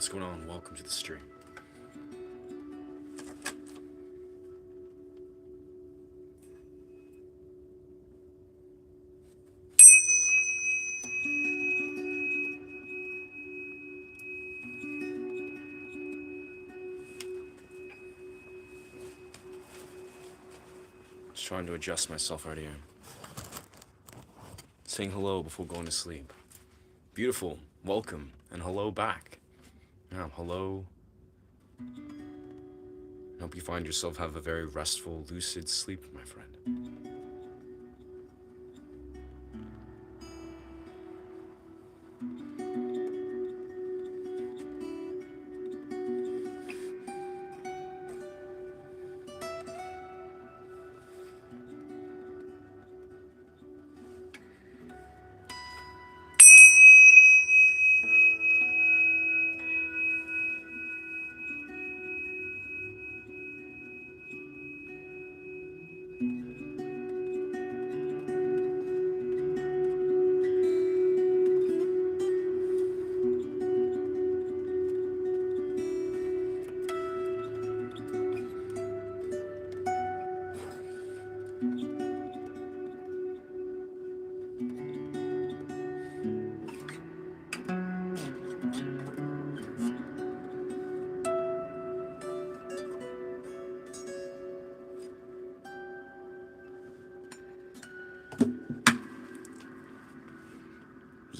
What's going on? Welcome to the stream. Just trying to adjust myself right here. Saying hello before going to sleep. Beautiful. Welcome. And hello back. Yeah, hello. I hope you find yourself have a very restful, lucid sleep, my friend.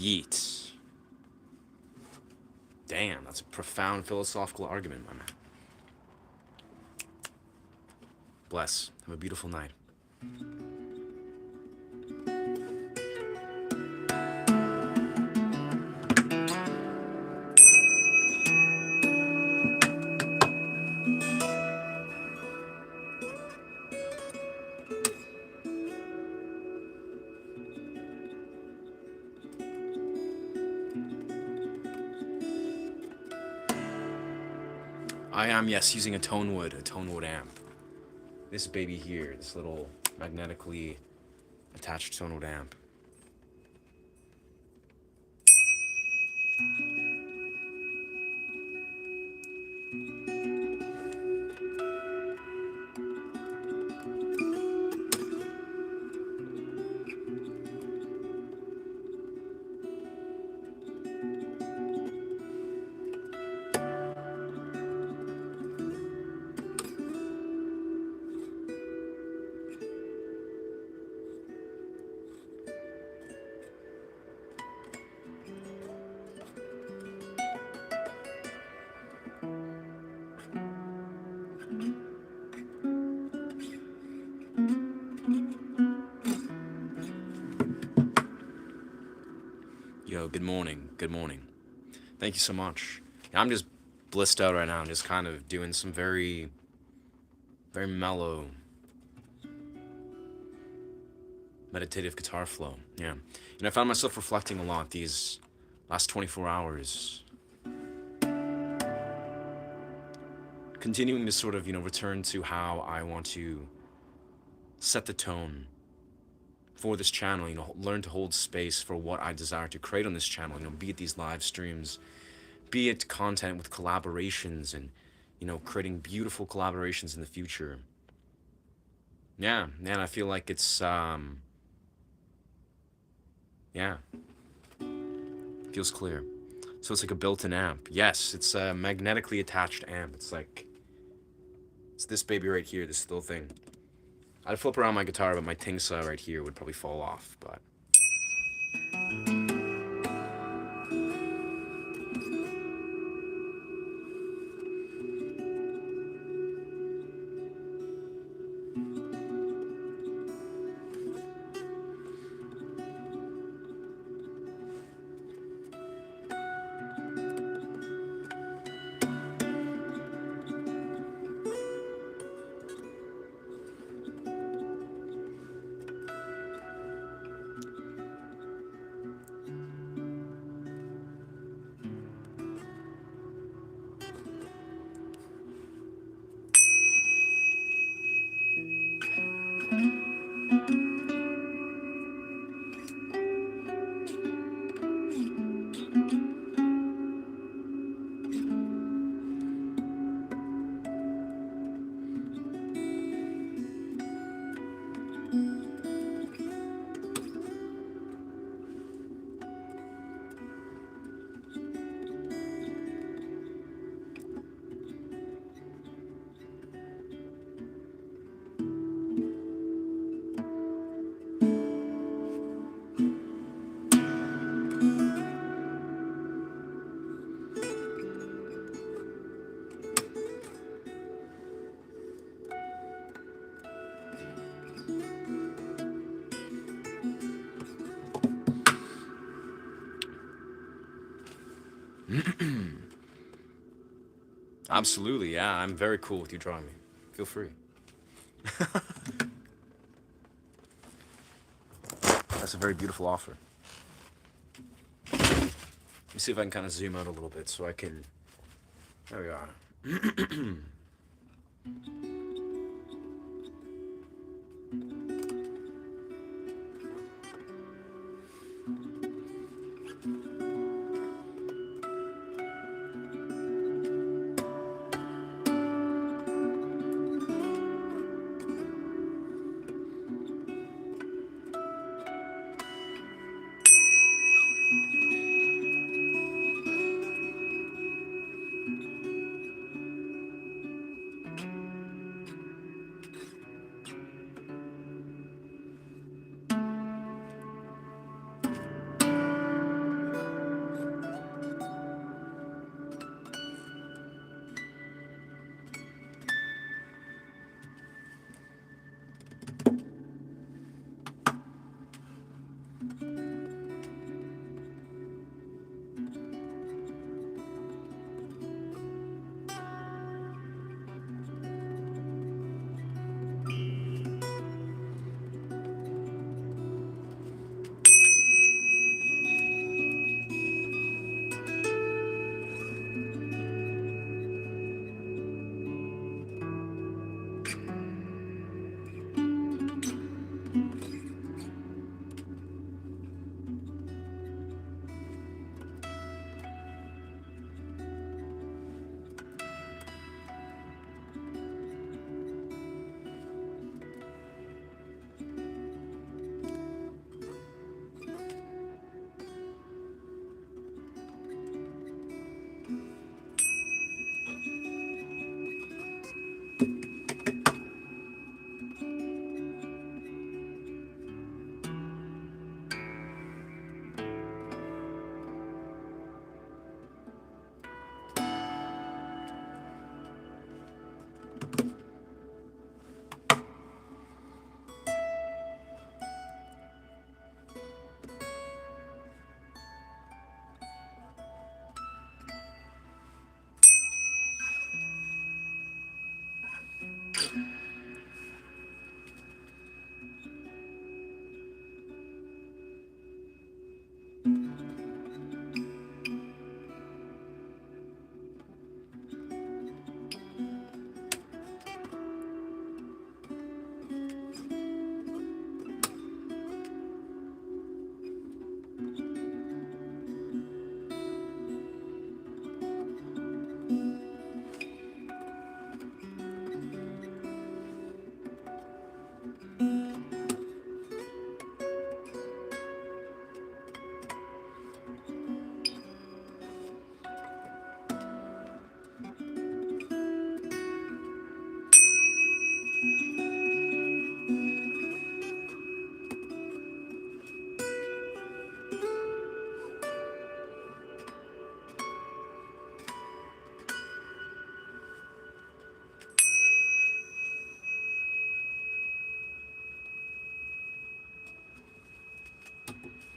Yeet. Damn, that's a profound philosophical argument, my man. Bless. Have a beautiful night. I am, yes, using a Tonewood amp. This baby here, this little magnetically attached Tonewood amp. Yo, good morning, good morning. Thank you so much. Yeah, I'm just blissed out right now. I'm just kind of doing some very, very mellow, meditative guitar flow. Yeah. I found myself reflecting a lot these last 24 hours. Continuing to sort of, return to how I want to set the tone for this channel, learn to hold space for what I desire to create on this channel, be it these live streams, be it content with collaborations and, creating beautiful collaborations in the future. Yeah, man, I feel like it's, yeah, feels clear. So it's like a built-in amp. Yes, it's a magnetically attached amp. It's this baby right here, this little thing. I'd flip around my guitar, but my Tingsa right here would probably fall off, but... Absolutely, yeah. I'm very cool with you drawing me. Feel free. That's a very beautiful offer. Let me see if I can kind of zoom out a little bit so I can... There we are.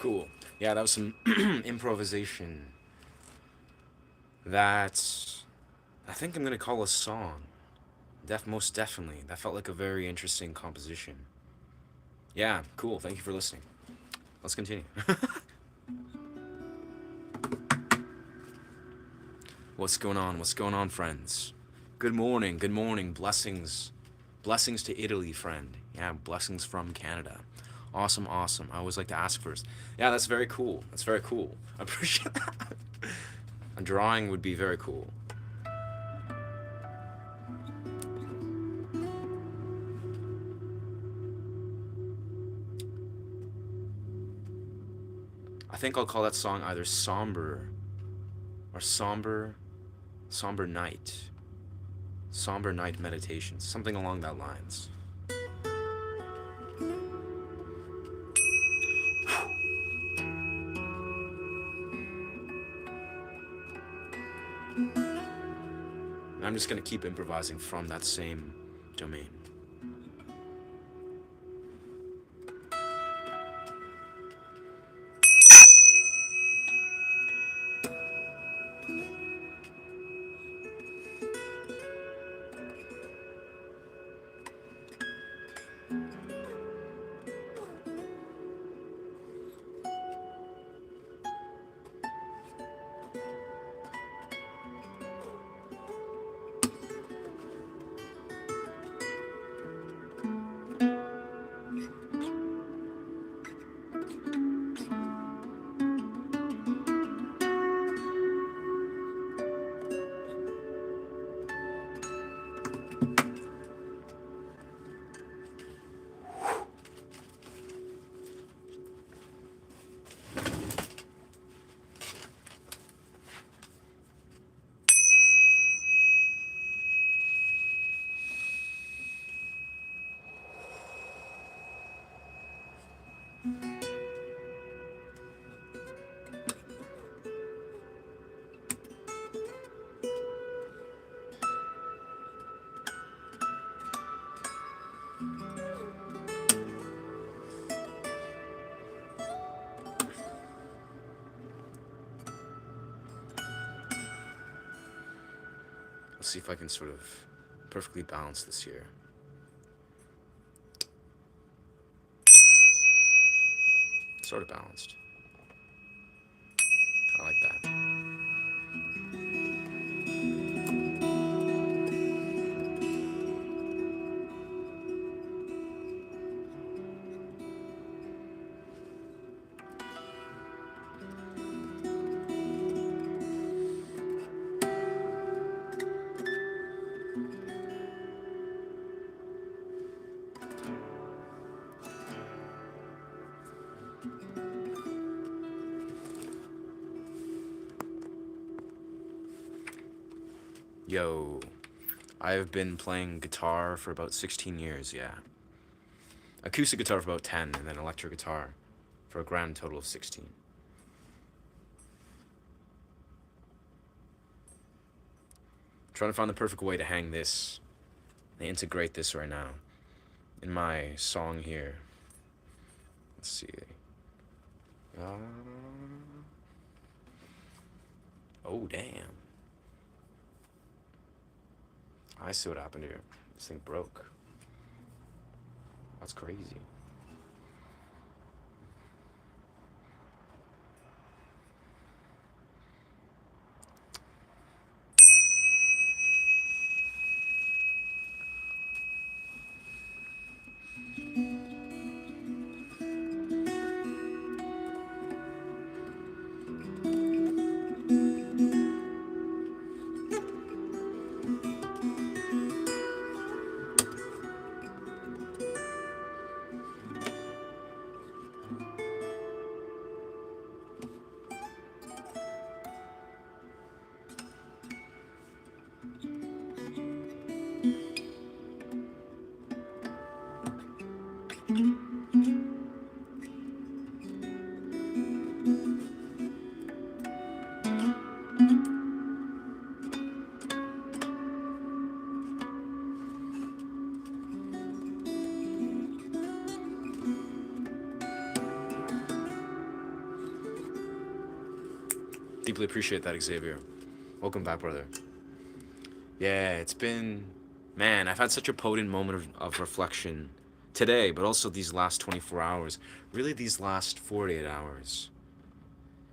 Cool. Yeah, that was some improvisation. That I think I'm gonna call a song. Most definitely. That felt like a very interesting composition. Yeah, cool. Thank you for listening. Let's continue. What's going on? What's going on, friends? Good morning. Good morning. Blessings. Blessings to Italy, friend. Yeah, blessings from Canada. Awesome, awesome. I always like to ask first. Yeah, that's very cool. That's very cool. I appreciate that. A drawing would be very cool. I think I'll call that song either Somber or Somber Night. Somber Night Meditations. Something along that lines. And I'm just gonna keep improvising from that same domain. Let's see if I can sort of perfectly balance this here. Sort of balanced. I like that. Yo, I have been playing guitar for about 16 years, yeah. Acoustic guitar for about 10, and then electric guitar for a grand total of 16. Trying to find the perfect way to hang this and integrate this right now in my song here. Let's see. Oh, damn. I see what happened here. This thing broke. That's crazy. Deeply appreciate that, Xavier. Welcome back, brother. Yeah, it's been, man, I've had such a potent moment of reflection today, but also these last 24 hours, really these last 48 hours.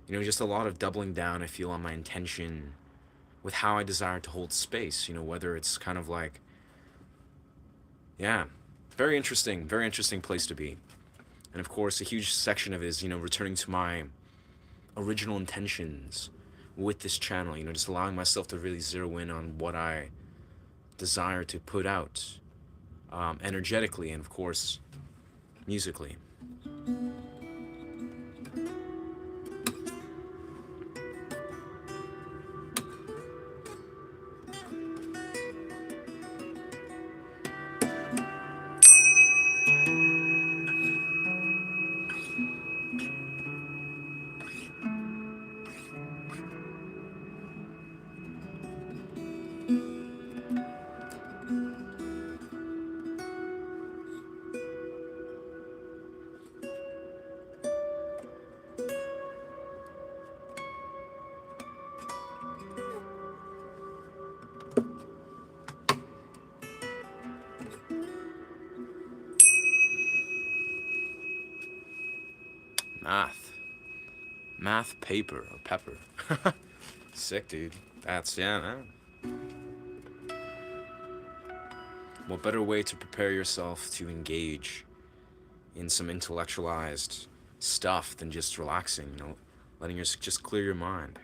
Just a lot of doubling down, I feel, on my intention with how I desire to hold space, whether it's kind of like, yeah, very interesting place to be. And of course, a huge section of it is, returning to my original intentions with this channel, just allowing myself to really zero in on what I desire to put out energetically and, of course, musically. Math. Math paper or pepper. Sick, dude. That's, yeah, man. What better way to prepare yourself to engage in some intellectualized stuff than just relaxing, letting your just clear your mind.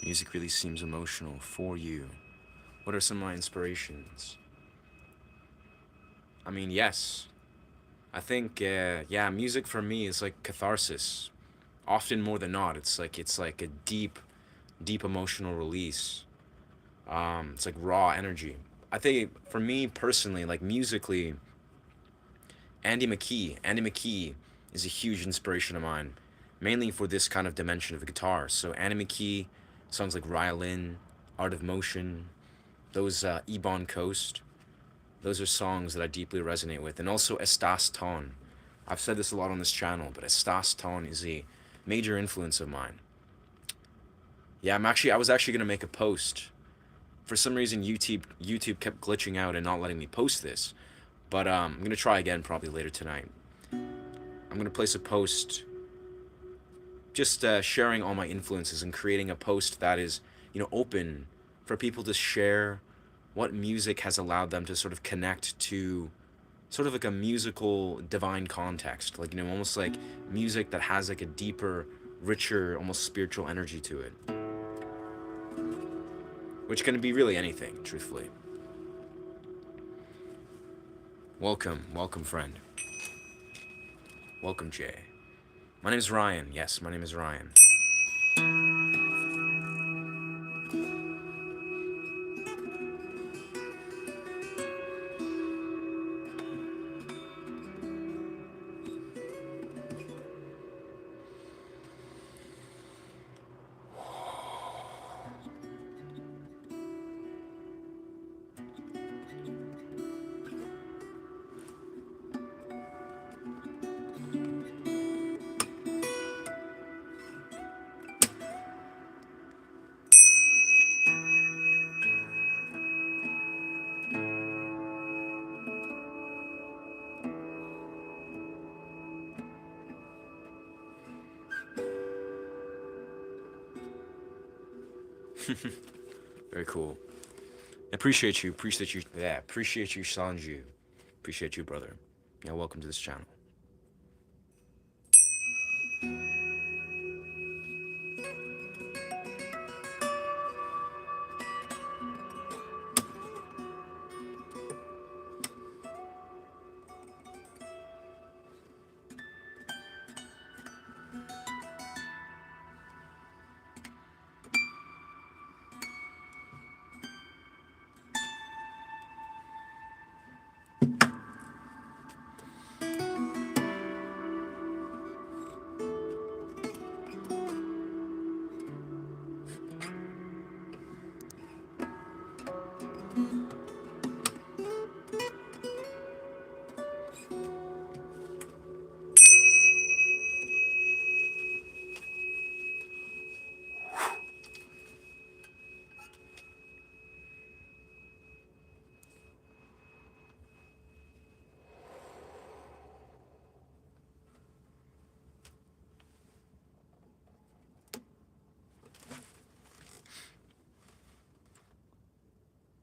Music really seems emotional for you. What are some of my inspirations? I mean, yes. I think, yeah, music for me is like catharsis. Often more than not, it's like a deep, deep emotional release. It's like raw energy. I think for me personally, like musically, Andy McKee is a huge inspiration of mine, mainly for this kind of dimension of the guitar. So Andy McKee, songs like Ryolin, Art of Motion, those Ebon Coast, those are songs that I deeply resonate with. And also Estas Ton. I've said this a lot on this channel, but Estas Ton is a major influence of mine. Yeah, I was actually gonna make a post. For some reason, YouTube kept glitching out and not letting me post this. But I'm gonna try again probably later tonight. I'm gonna place a post just sharing all my influences and creating a post that is, open for people to share what music has allowed them to sort of connect to sort of like a musical divine context, like, almost like music that has like a deeper, richer, almost spiritual energy to it, which can be really anything, truthfully. Welcome, friend. Welcome, Jay. My name is Ryan. Yes, my name is Ryan. Very cool. Appreciate you. Appreciate you. Yeah, appreciate you, Sanju. Appreciate you, brother. Yeah, welcome to this channel.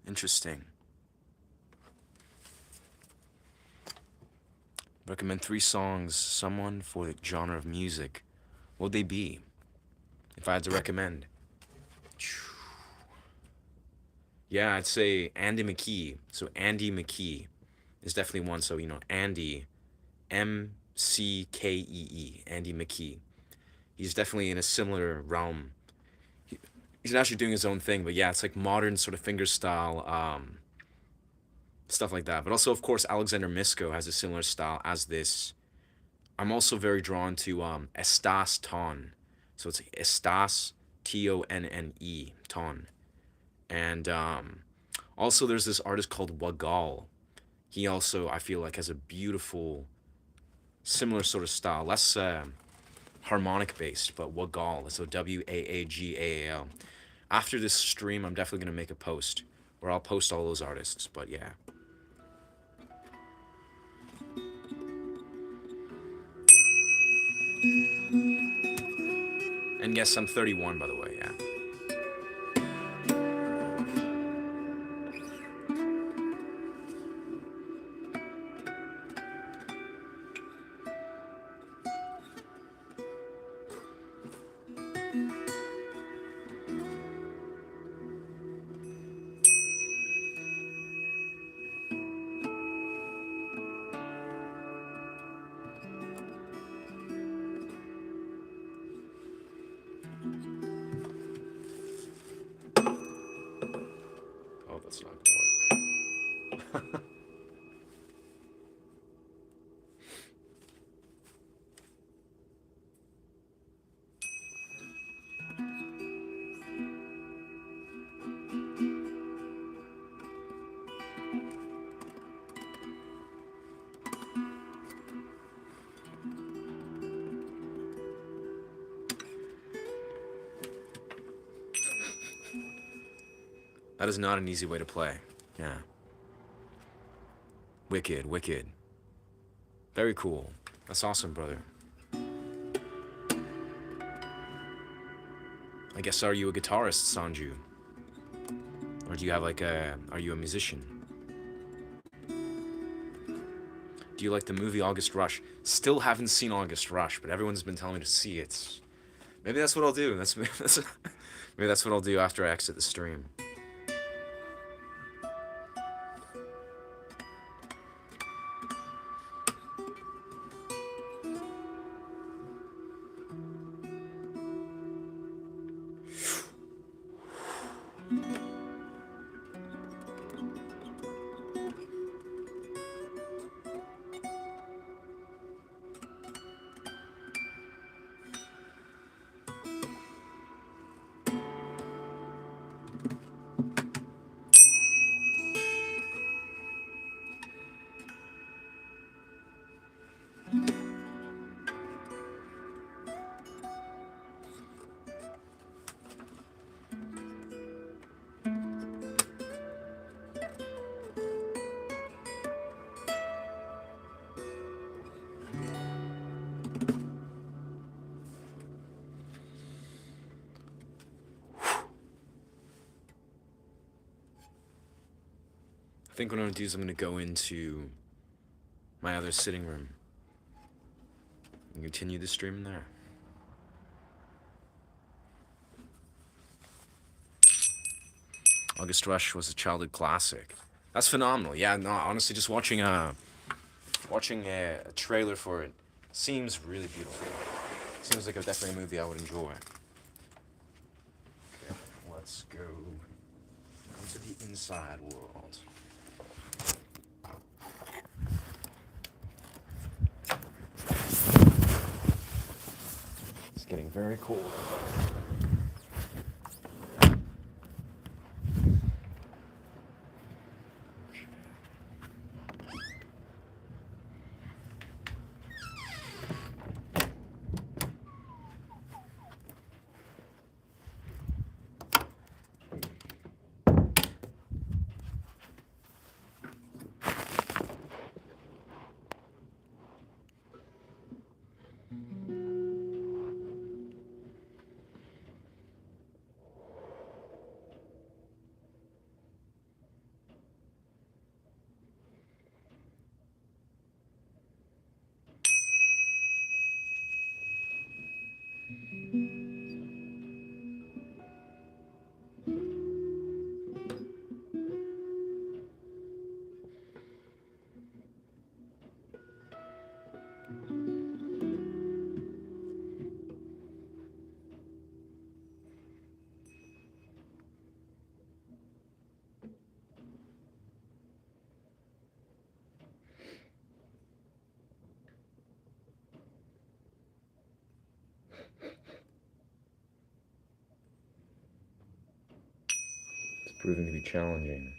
Interesting. Recommend 3 songs, someone for the genre of music. What would they be? If I had to recommend. Yeah, I'd say Andy McKee. So Andy McKee is definitely one. So, Andy, MCKEE, Andy McKee. He's definitely in a similar realm. He's actually doing his own thing, but yeah, it's like modern sort of fingerstyle, stuff like that. But also, of course, Alexander Misko has a similar style as this. I'm also very drawn to Estas Ton. So it's Estas, Tonne, Ton. And also, there's this artist called Wagal. He also, I feel like, has a beautiful, similar sort of style. Less harmonic based, but Wagal. So Waagaal. After this stream, I'm definitely going to make a post where I'll post all those artists. But yeah. And yes, I'm 31, by the way, yeah. Oh, that's not gonna work. That is not an easy way to play. Yeah. Wicked, wicked. Very cool. That's awesome, brother. I guess, are you a guitarist, Sanju? Or do you have are you a musician? Do you like the movie August Rush? Still haven't seen August Rush, but everyone's been telling me to see it. Maybe that's what I'll do. Maybe that's what I'll do after I exit the stream. think what I'm gonna do is I'm gonna go into my other sitting room and continue the stream there. August Rush was a childhood classic. That's phenomenal. Yeah, no, honestly, just watching a trailer for it seems really beautiful. Seems like definitely a movie I would enjoy. Okay, let's go into the inside world. It's getting very cold. It's proving to be challenging,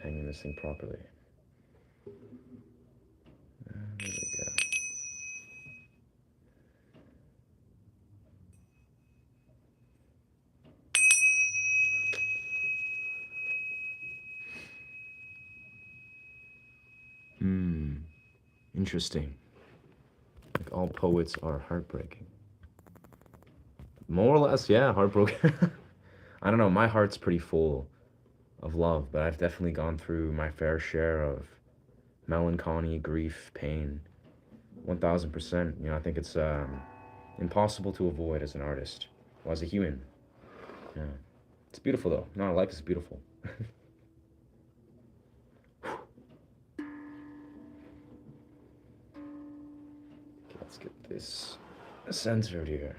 hanging this thing properly. There we go. Interesting. Like all poets are heartbreaking. More or less, yeah, heartbroken. I don't know, my heart's pretty full of love, but I've definitely gone through my fair share of melancholy, grief, pain. 1000%. You know, I think it's impossible to avoid as an artist, or as a human. Yeah. It's beautiful though. No, life is beautiful. Let's get this censored here.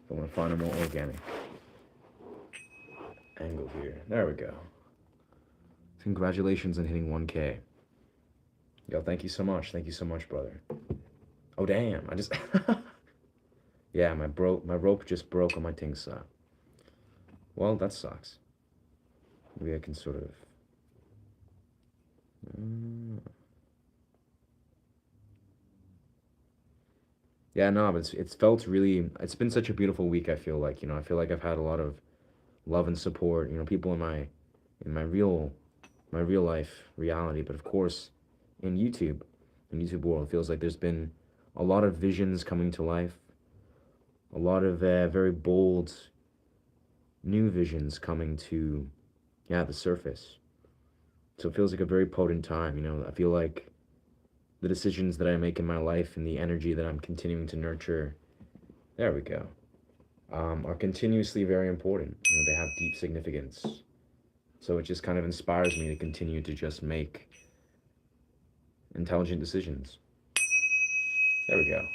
I want to find a more organic angle here. There we go. Congratulations on hitting 1K. Yo, thank you so much. Thank you so much, brother. Oh, damn. I just... yeah, my rope just broke on my ting saw. Well, that sucks. Maybe I can sort of... Yeah, no, but it's felt really... It's been such a beautiful week, I feel like. You know, I feel like I've had a lot of love and support. You know, people in my real life reality, but of course in YouTube world, it feels like there's been a lot of visions coming to life, a lot of very bold new visions coming to the surface. So it feels like a very potent time. You know, I feel like the decisions that I make in my life and the energy that I'm continuing to nurture, there we go, are continuously very important. You know, they have deep significance. So it just kind of inspires me to continue to just make intelligent decisions. There we go.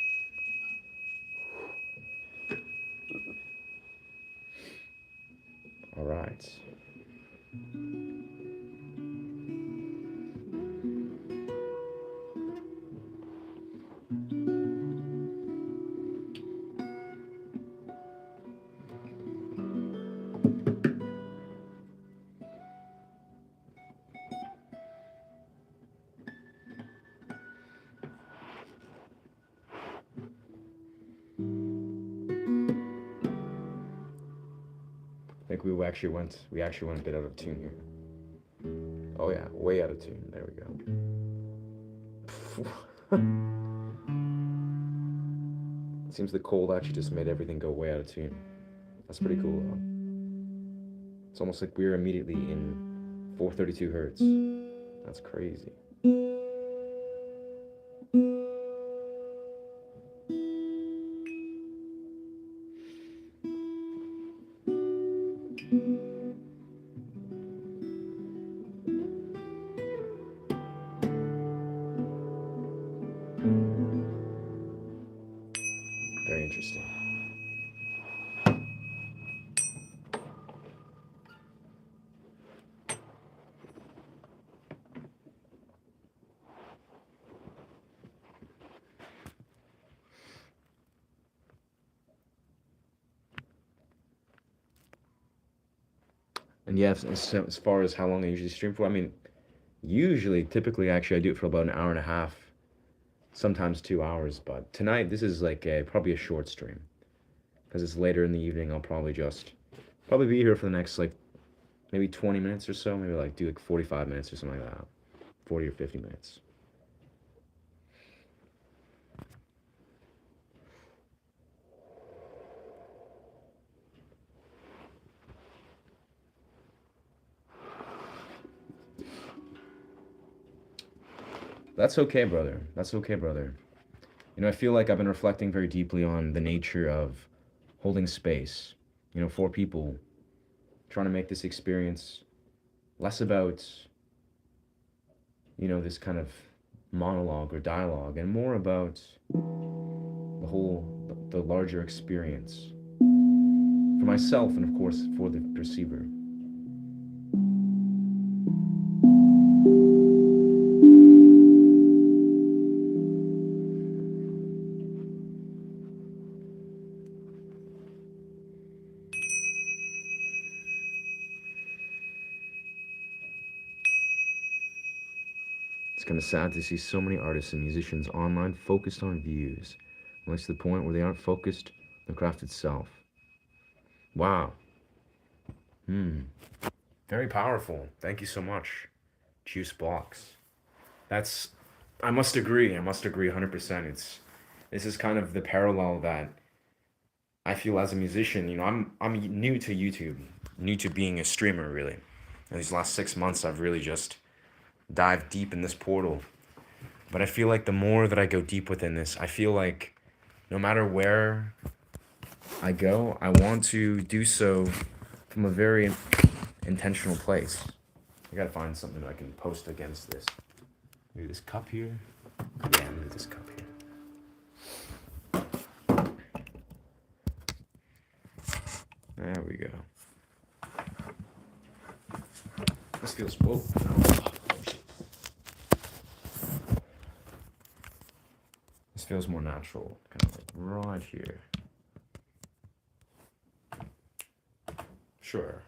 All right. I think we actually went a bit out of tune here. Oh yeah, way out of tune. There we go. It seems the cold actually just made everything go way out of tune. That's pretty cool though. It's almost like we're immediately in 432 hertz. That's crazy. Very interesting. And yeah, as far as how long I usually stream for, I mean, typically, actually, I do it for about an hour and a half, sometimes 2 hours. But tonight, this is like probably a short stream because it's later in the evening. I'll probably be here for the next like maybe 20 minutes or so. Maybe like do like 45 minutes or something like that, 40 or 50 minutes. That's okay, brother. That's okay, brother. I feel like I've been reflecting very deeply on the nature of holding space, for people, trying to make this experience less about, this kind of monologue or dialogue and more about the larger experience for myself and, of course, for the perceiver. It's kind of sad to see so many artists and musicians online focused on views, unless to the point where they aren't focused on the craft itself. Wow. Very powerful. Thank you so much, Juice Blocks. That's, I must agree. I must agree 100%. This is kind of the parallel that I feel as a musician. I'm new to YouTube, new to being a streamer, really. In these last 6 months, I've really just dived deep in this portal. But I feel like the more that I go deep within this, I feel like no matter where I go, I want to do so from a very intentional place. I gotta find something that I can post against this. Maybe this cup here. Yeah, maybe this cup here. There we go. This feels, whoa. This feels more natural, kind of like right here. Sure.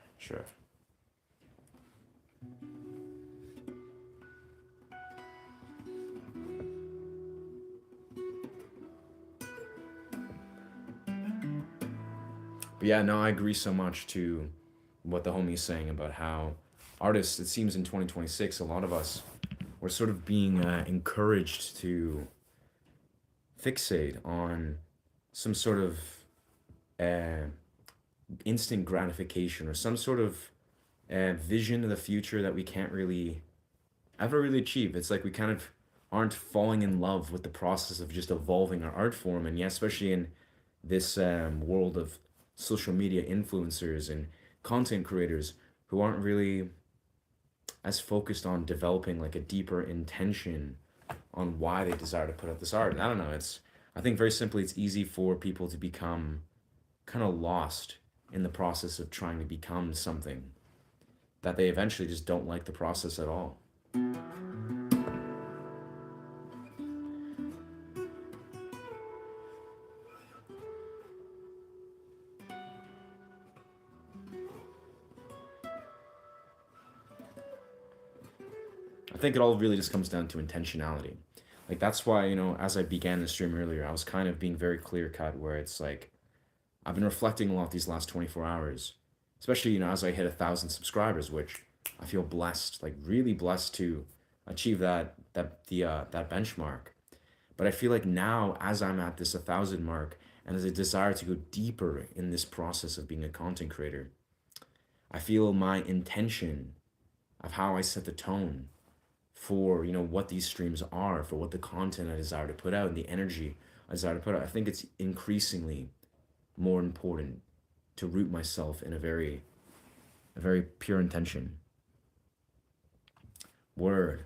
But yeah, no, I agree so much to what the homie's saying about how artists, it seems in 2026, a lot of us, we're sort of being encouraged to fixate on some sort of uh, instant gratification or some sort of vision of the future that we can't really ever really achieve. It's like we kind of aren't falling in love with the process of just evolving our art form. And yeah, especially in this world of social media influencers and content creators who aren't really as focused on developing like a deeper intention on why they desire to put out this art. And I don't know, I think very simply, it's easy for people to become kind of lost in the process of trying to become something that they eventually just don't like the process at all. I think it all really just comes down to intentionality. Like that's why, as I began the stream earlier, I was kind of being very clear cut where it's like I've been reflecting a lot these last 24 hours, especially, as I hit 1,000 subscribers, which I feel blessed, like really blessed to achieve that benchmark. But I feel like now, as I'm at this 1,000 mark, and as a desire to go deeper in this process of being a content creator, I feel my intention of how I set the tone for what these streams are, for what the content I desire to put out, and the energy I desire to put out. I think it's increasingly more important to root myself in a very pure intention. Word.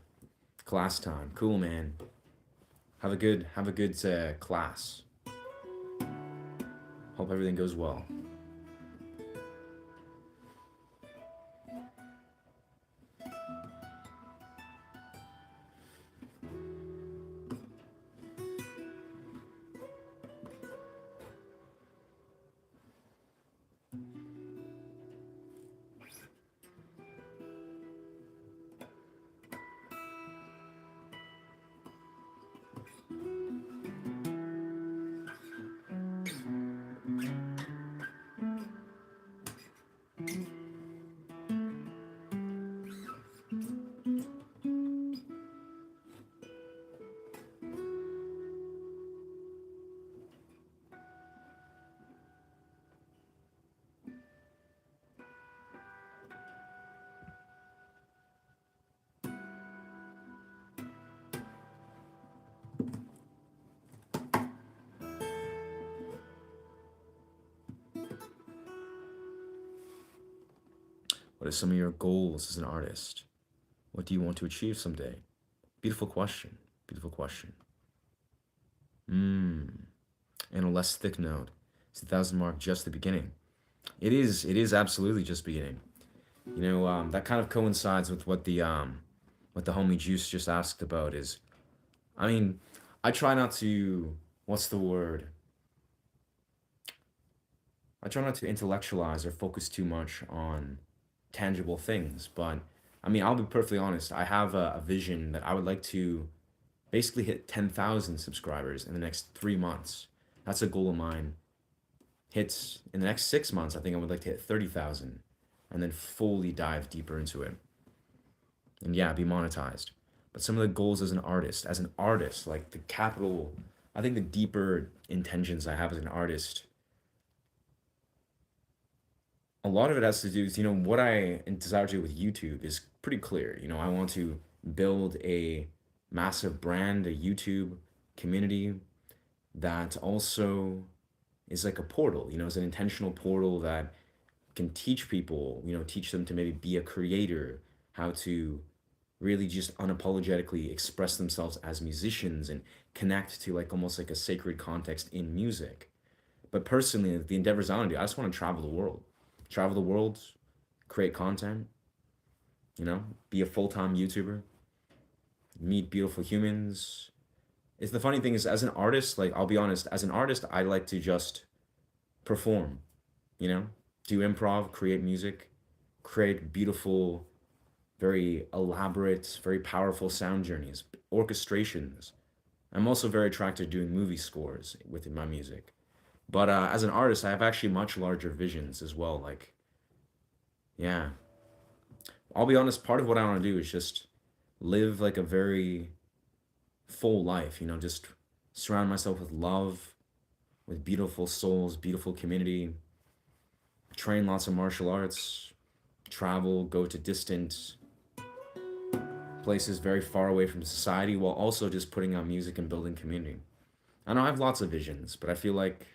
Class time. Cool, man. Have a good class. Hope everything goes well. What are some of your goals as an artist? What do you want to achieve someday? Beautiful question. Beautiful question. And a less thick note. It's 1,000 mark just the beginning. It is absolutely just beginning. That kind of coincides with what the homie Juice just asked about is, I mean, I try not to, what's the word? I try not to intellectualize or focus too much on tangible things, but I mean, I'll be perfectly honest. I have a vision that I would like to basically hit 10,000 subscribers in the next 3 months. That's a goal of mine. Hits in the next 6 months, I think I would like to hit 30,000 and then fully dive deeper into it. And yeah, be monetized. But some of the goals as an artist, like the capital, I think the deeper intentions I have as an artist, a lot of it has to do with, what I desire to do with YouTube is pretty clear. I want to build a massive brand, a YouTube community that also is like a portal, is an intentional portal that can teach people, teach them to maybe be a creator, how to really just unapologetically express themselves as musicians and connect to like almost like a sacred context in music. But personally, the endeavors I want to do, I just want to travel the world, create content, be a full-time YouTuber, meet beautiful humans. It's the funny thing is, as an artist, like I'll be honest, as an artist, I like to just perform, do improv, create music, create beautiful, very elaborate, very powerful sound journeys, orchestrations. I'm also very attracted to doing movie scores within my music. But as an artist, I have actually much larger visions as well. Like, yeah, I'll be honest, part of what I want to do is just live like a very full life, just surround myself with love, with beautiful souls, beautiful community, train lots of martial arts, travel, go to distant places very far away from society while also just putting out music and building community. I know I have lots of visions, but I feel like,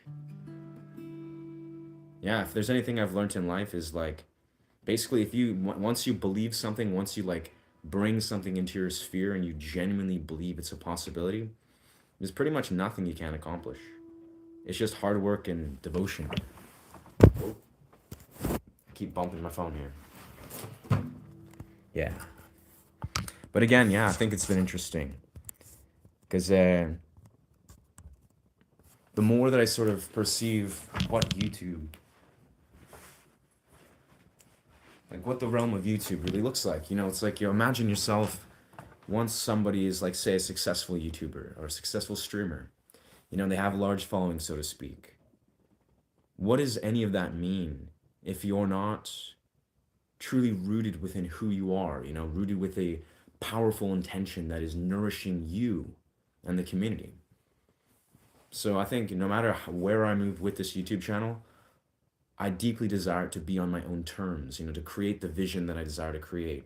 yeah, if there's anything I've learned in life is like Basically, if you once you believe something, once you like bring something into your sphere and you genuinely believe it's a possibility, there's pretty much nothing you can't accomplish. It's just hard work and devotion. Oh, I keep bumping my phone here. Yeah. But again, yeah, I think it's been interesting because the more that I sort of perceive what YouTube, like what the realm of YouTube really looks like, you know, it's like you imagine yourself once somebody is like, say, a successful YouTuber or a successful streamer, you know, they have a large following, so to speak. What does any of that mean if you're not truly rooted within who you are, you know, rooted with a powerful intention that is nourishing you and the community? So I think no matter where I move with this YouTube channel, I deeply desire to be on my own terms, you know, to create the vision that I desire to create.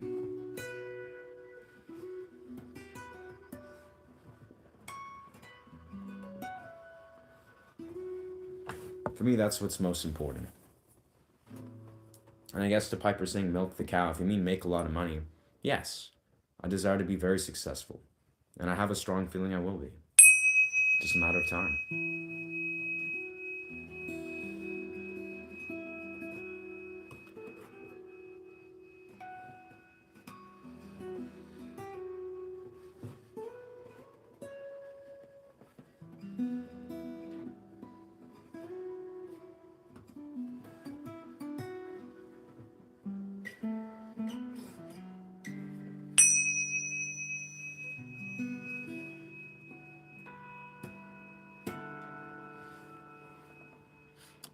For me, that's what's most important. And I guess to Piper saying milk the cow, if you mean make a lot of money, yes, I desire to be very successful. And I have a strong feeling I will be. Just a matter of time.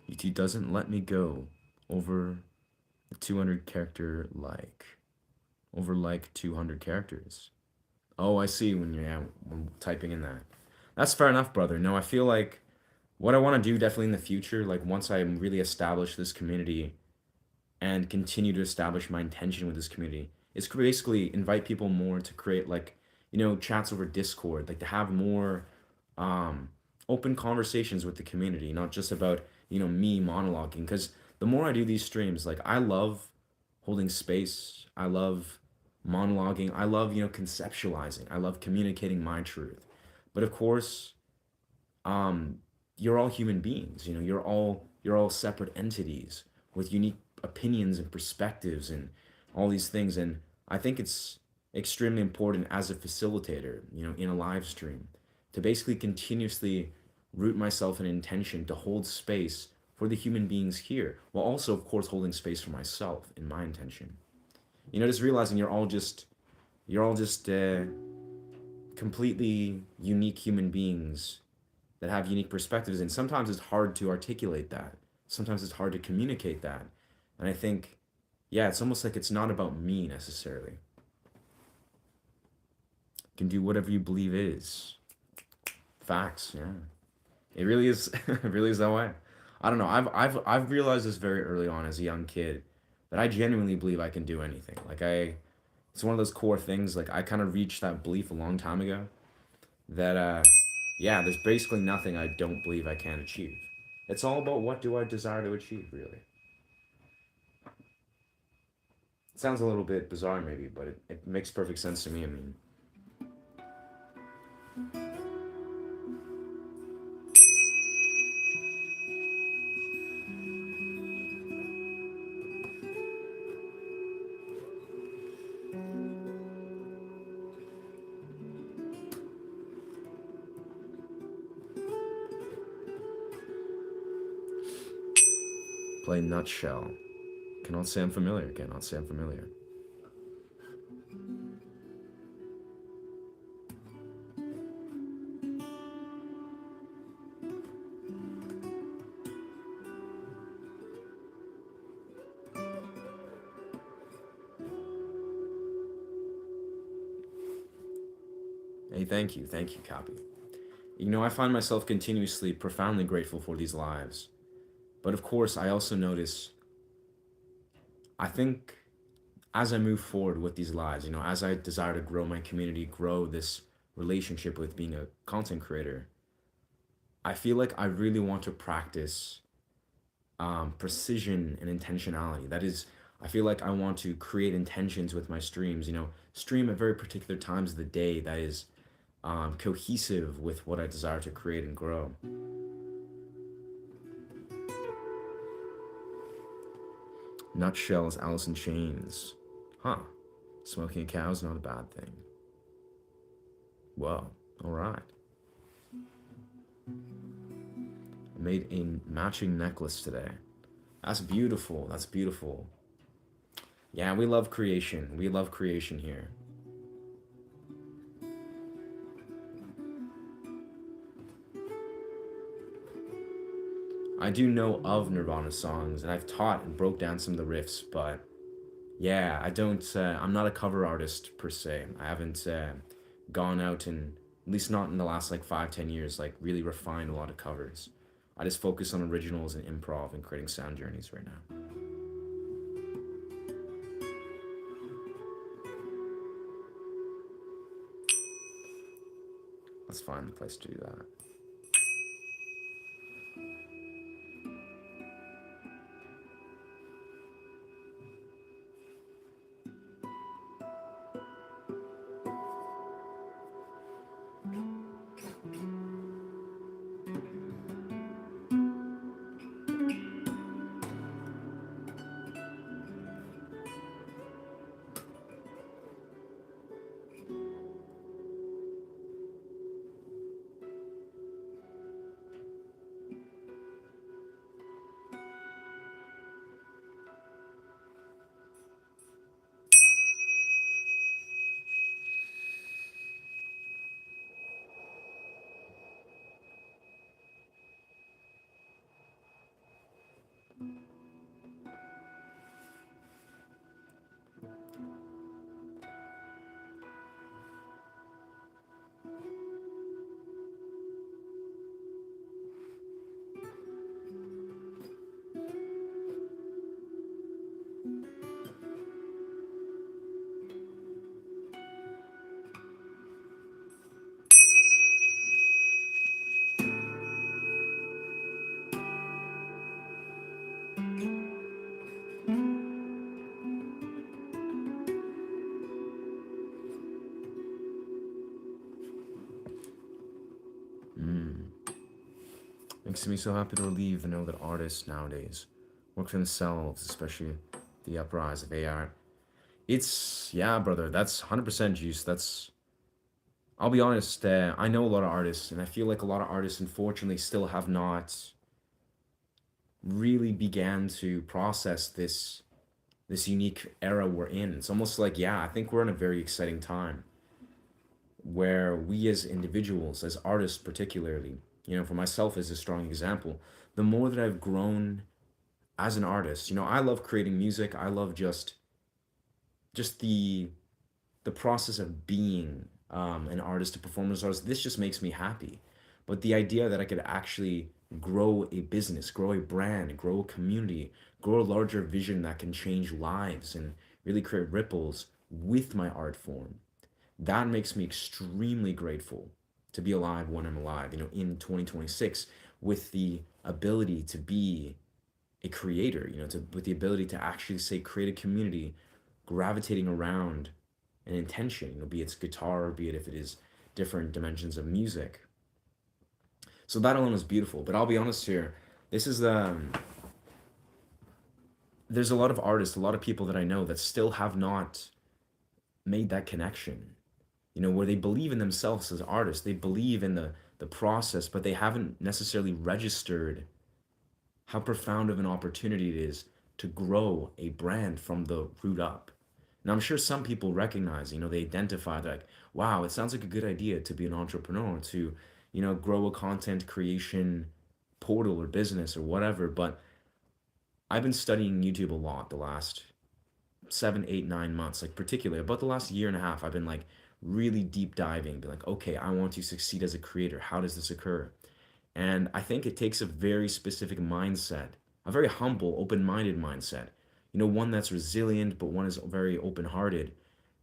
YouTube doesn't let me go over the 200 character like. Over like 200 characters. Oh, I see when you're, yeah, when typing in that. That's fair enough, brother. No, I feel like what I want to do definitely in the future, like once I really establish this community and continue to establish my intention with this community, is basically invite people more to create like, you know, chats over Discord, like to have more um open conversations with the community, not just about, you know, me monologuing. Because the more I do these streams, like I love holding space. I love monologuing. I love, you know, conceptualizing. I love communicating my truth. But of course, um, you're all human beings. You know, you're all separate entities with unique opinions and perspectives and all these things. And I think it's extremely important as a facilitator, you know, in a live stream, to basically continuously root myself in intention to hold space for the human beings here, while also, of course, holding space for myself in my intention. You know, just realizing you're all just completely unique human beings that have unique perspectives, and sometimes it's hard to articulate that. Sometimes it's hard to communicate that, and I think, yeah, it's almost like it's not about me necessarily. You can do whatever you believe is facts. Yeah, it really is. It really is that way. I don't know. I've realized this very early on as a young kid that I genuinely believe I can do anything. It's one of those core things. Like I kind of reached that belief a long time ago that yeah, there's basically nothing I don't believe I can achieve. It's all about what do I desire to achieve, really. It sounds a little bit bizarre maybe, but it makes perfect sense to me. I mean, play nutshell. Cannot say I'm familiar. Cannot say I'm familiar. Hey, thank you, Copy. You know, I find myself continuously profoundly grateful for these lives. But of course, I also notice, I think as I move forward with these lives, you know, as I desire to grow my community, grow this relationship with being a content creator, I feel like I really want to practice precision and intentionality. That is, I feel like I want to create intentions with my streams, stream at very particular times of the day that is cohesive with what I desire to create and grow. Nutshells, Alice in Chains. Huh. Smoking a cow is not a bad thing. Whoa. All right. I made a matching necklace today. That's beautiful. That's beautiful. Yeah, we love creation. We love creation here. I do know of Nirvana songs, and I've taught and broke down some of the riffs, but yeah, I don't. I'm not a cover artist per se. I haven't gone out and, at least not in the last like 5, 10 years, like really refined a lot of covers. I just focus on originals and improv and creating sound journeys right now. Let's find the place to do that. Makes me so happy to relieve and know that artists nowadays work for themselves, especially the uprise of AI. It's, yeah, brother, that's 100% juice. I'll be honest, I know a lot of artists, and I feel like a lot of artists, unfortunately, still have not really began to process this unique era we're in. It's almost like, yeah, I think we're in a very exciting time where we as individuals, as artists particularly, for myself as a strong example, the more that I've grown as an artist, I love creating music. I love just the process of being an artist, a performance artist. This just makes me happy. But the idea that I could actually grow a business, grow a brand, grow a community, grow a larger vision that can change lives and really create ripples with my art form, that makes me extremely grateful to be alive when I'm alive, in 2026, with the ability to be a creator, with the ability to actually say create a community gravitating around an intention, be it guitar, be it if it is different dimensions of music. So that alone is beautiful. But I'll be honest here, this is there's a lot of artists, a lot of people that I know that still have not made that connection, where they believe in themselves as artists, they believe in the process, but they haven't necessarily registered how profound of an opportunity it is to grow a brand from the root up. Now, I'm sure some people recognize, they identify, they're like, wow, it sounds like a good idea to be an entrepreneur, to, grow a content creation portal or business or whatever. But I've been studying YouTube a lot the last 7, 8, 9 months, like particularly about the last year and a half. I've been like really deep diving, be like, okay, I want to succeed as a creator. How does this occur? And I think it takes a very specific mindset, a very humble, open-minded mindset, one that's resilient, but one is very open-hearted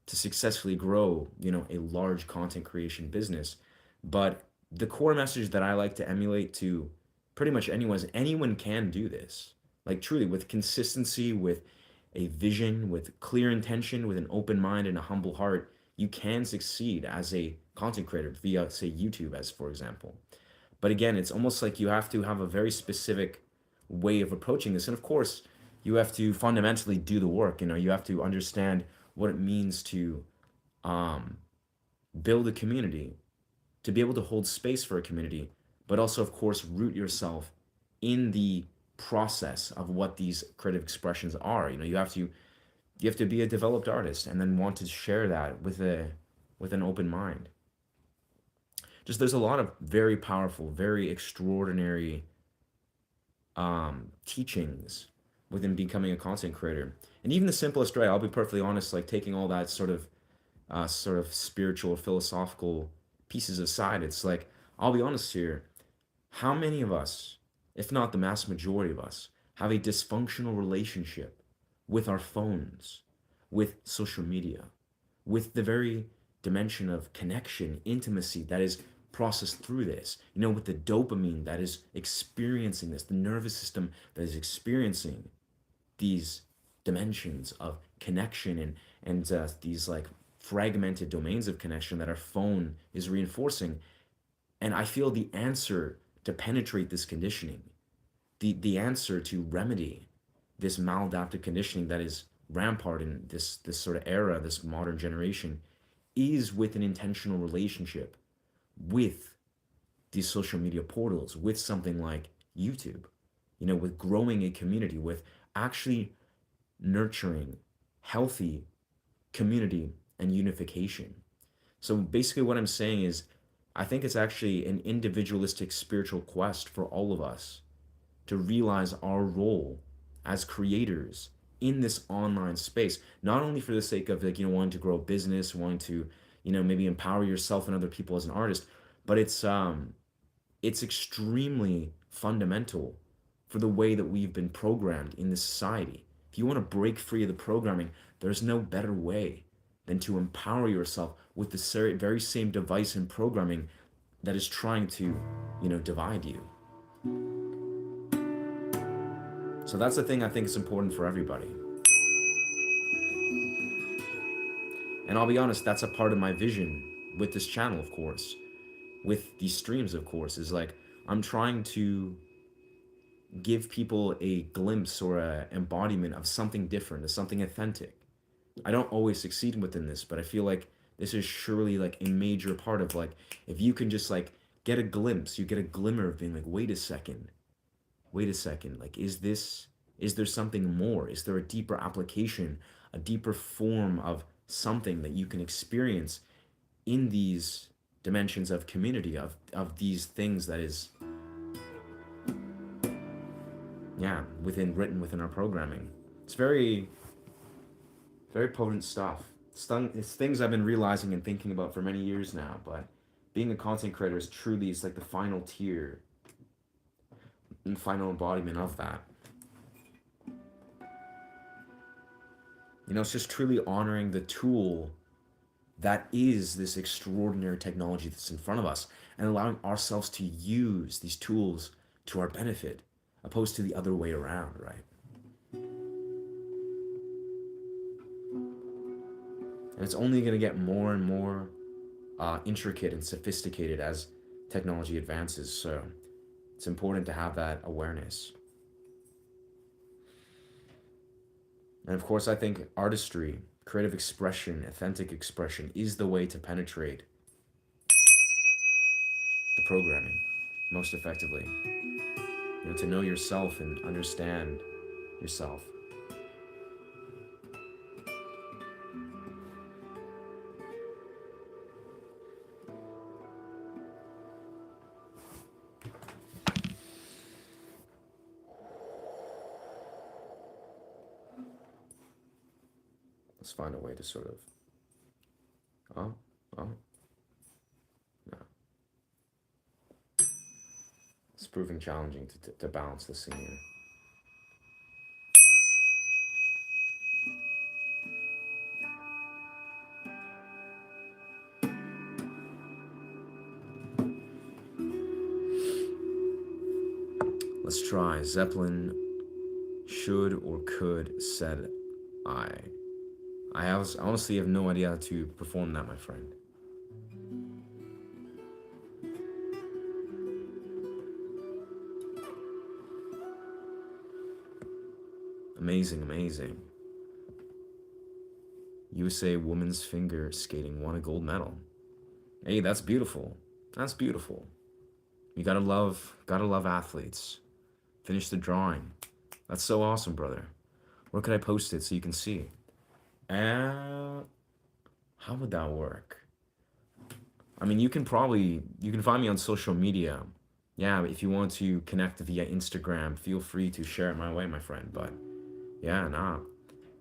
to successfully grow, a large content creation business. But the core message that I like to emulate to pretty much anyone is anyone can do this. Like truly with consistency, with a vision, with clear intention, with an open mind and a humble heart, you can succeed as a content creator via, say, YouTube, as for example. But again, it's almost like you have to have a very specific way of approaching this. And of course, you have to fundamentally do the work. You have to understand what it means to um, build a community, to be able to hold space for a community, but also, of course, root yourself in the process of what these creative expressions are. You have to be a developed artist and then want to share that with an open mind. Just there's a lot of very powerful, very extraordinary teachings within becoming a content creator. And even the simplest way, I'll be perfectly honest, like taking all that sort of spiritual, philosophical pieces aside, it's like, I'll be honest here, how many of us, if not the mass majority of us, have a dysfunctional relationship with our phones, with social media, with the very dimension of connection, intimacy that is processed through this, with the dopamine that is experiencing this, the nervous system that is experiencing these dimensions of connection and these like fragmented domains of connection that our phone is reinforcing. And I feel the answer to penetrate this conditioning, the answer to remedy this maladaptive conditioning that is rampart in this sort of era, this modern generation, is with an intentional relationship with these social media portals, with something like YouTube, with growing a community, with actually nurturing healthy community and unification. So basically, what I'm saying is, I think it's actually an individualistic spiritual quest for all of us to realize our role as creators in this online space, not only for the sake of like, wanting to grow a business, wanting to, maybe empower yourself and other people as an artist, but it's extremely fundamental for the way that we've been programmed in this society. If you want to break free of the programming, there's no better way than to empower yourself with the very same device and programming that is trying to, divide you. So that's the thing I think is important for everybody. And I'll be honest, that's a part of my vision with this channel, of course, with these streams, of course, is like I'm trying to give people a glimpse or a embodiment of something different, of something authentic. I don't always succeed within this, but I feel like this is surely like a major part of like, if you can just like get a glimpse, you get a glimmer of being like, wait a second, like, is there something more? Is there a deeper application, a deeper form of something that you can experience in these dimensions of community, of these things that is, yeah, written within our programming. It's very, very potent stuff. It's things I've been realizing and thinking about for many years now, but being a content creator is truly, it's like the final tier and final embodiment of that. It's just truly honoring the tool that is this extraordinary technology that's in front of us and allowing ourselves to use these tools to our benefit, opposed to the other way around, right? And it's only going to get more and more intricate and sophisticated as technology advances. So it's important to have that awareness. And of course, I think artistry, creative expression, authentic expression is the way to penetrate the programming most effectively. To know yourself and understand yourself. Let's find a way to sort of, oh, oh, no. It's proving challenging to balance the scene here. Let's try. Zeppelin should or could said I honestly have no idea how to perform that, my friend. Amazing, amazing. USA women's finger skating won a gold medal. Hey, that's beautiful. That's beautiful. You gotta love athletes. Finish the drawing. That's so awesome, brother. Where could I post it so you can see? How would that work? I mean, you can find me on social media. Yeah, if you want to connect via Instagram, feel free to share it my way, my friend. But yeah, nah.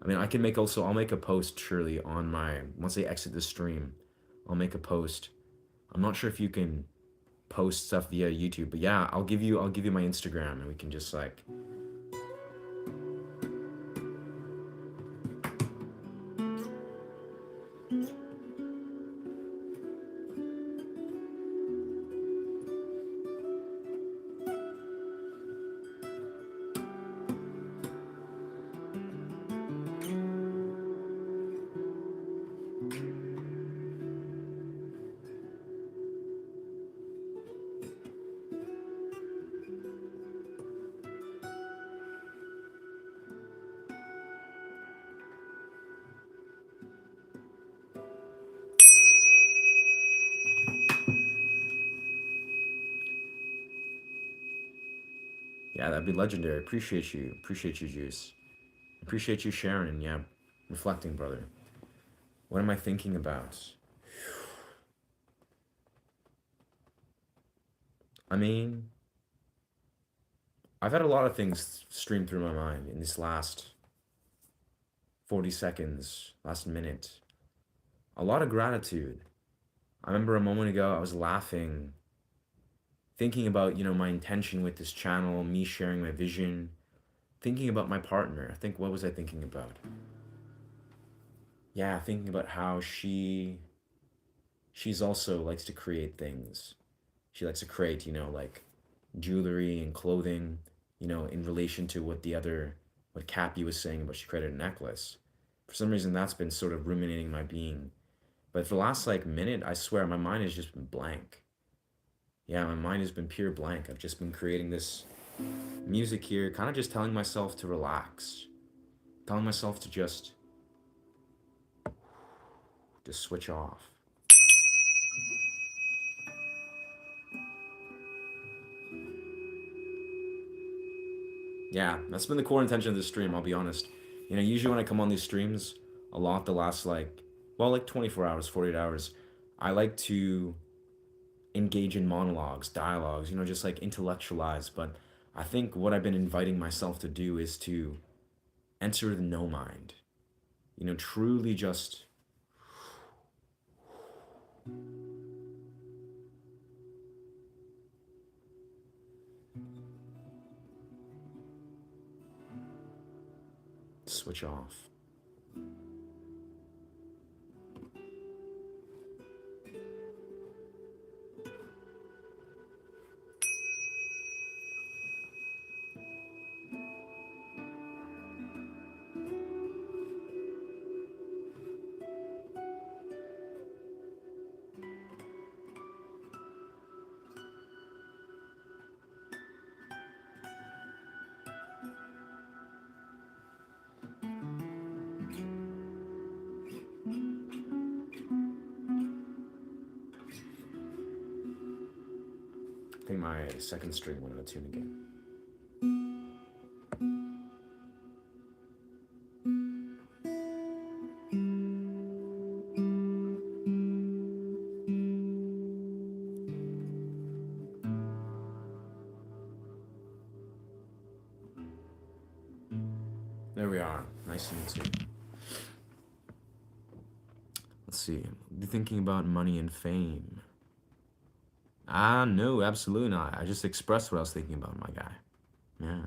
I mean, I'll make a post surely on my, once I exit the stream, I'll make a post. I'm not sure if you can post stuff via YouTube, but yeah, I'll give you my Instagram and we can just like, yeah, that'd be legendary. Appreciate you, Juice. Appreciate you sharing and yeah, reflecting, brother. What am I thinking about? I mean, I've had a lot of things stream through my mind in this last 40 seconds, last minute. A lot of gratitude. I remember a moment ago I was laughing, thinking about, my intention with this channel, me sharing my vision, thinking about my partner. I think, what was I thinking about? Yeah, thinking about how she's also likes to create things. She likes to create, like jewelry and clothing, in relation to what Cappy was saying about she created a necklace. For some reason, that's been sort of ruminating my being. But for the last like minute, I swear my mind has just been blank. Yeah, my mind has been pure blank. I've just been creating this music here, kind of just telling myself to relax, telling myself to just switch off. Yeah, that's been the core intention of this stream, I'll be honest. Usually when I come on these streams, a lot the last like 24 hours, 48 hours, I like to engage in monologues, dialogues, just like intellectualize. But I think what I've been inviting myself to do is to enter the no mind, truly just switch off. I think my second string went out of tune again. There we are. Nice and easy. Let's see. Be thinking about money and fame. No, absolutely not. I just expressed what I was thinking about, my guy. Yeah.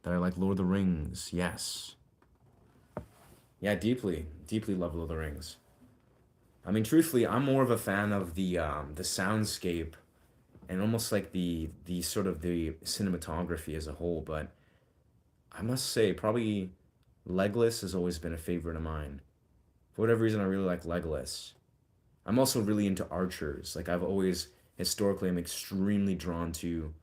That I like Lord of the Rings. Yes. Yeah, deeply, deeply love Lord of the Rings. I mean, truthfully, I'm more of a fan of the soundscape and almost like the sort of the cinematography as a whole. But I must say, probably Legolas has always been a favorite of mine. For whatever reason, I really like Legolas. I'm also really into archers. Like I've always historically I'm extremely drawn to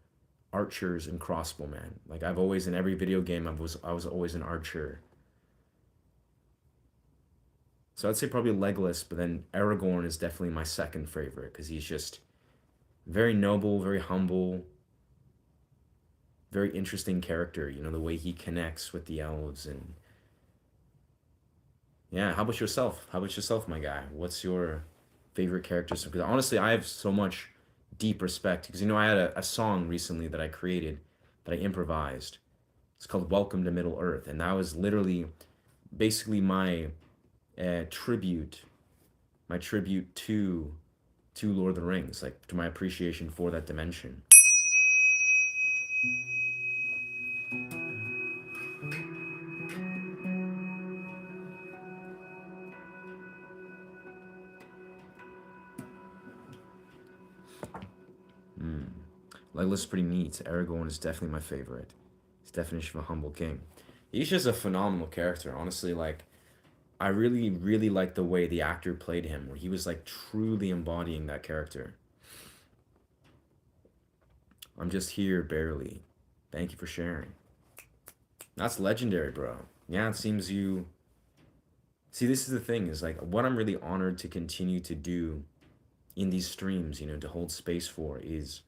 archers and crossbowmen. Like I've always in every video game I was always an archer. So I'd say probably Legolas, but then Aragorn is definitely my second favorite because he's just very noble, very humble, very interesting character. You know, the way he connects with the elves and yeah. How about yourself? How about yourself, my guy? What's your favorite characters? Because honestly, I have so much deep respect because you know I had a song recently that I created that I improvised. It's called "Welcome to Middle Earth," and that was literally basically tribute, my tribute to Lord of the Rings, like to my appreciation for that dimension. Legolas is pretty neat. Aragorn is definitely my favorite. His definition of a humble king. He's just a phenomenal character, honestly. Like, I really, really like the way the actor played him, where he was like truly embodying that character. I'm just here barely. Thank you for sharing. That's legendary, bro. Yeah, it seems you. See, this is the thing is like what I'm really honored to continue to do in these streams, you know, to hold space for is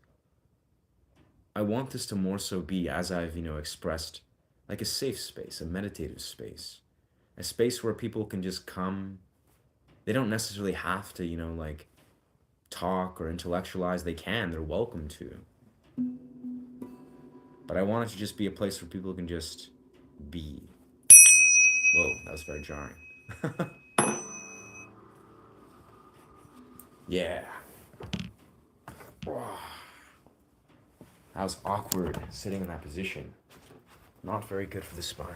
I want this to more so be, as I've, you know, expressed, like a safe space, a meditative space, a space where people can just come. They don't necessarily have to, you know, like talk or intellectualize. They can, they're welcome to. But I want it to just be a place where people can just be. Whoa, that was very jarring. Yeah. That was awkward sitting in that position. Not very good for the spine.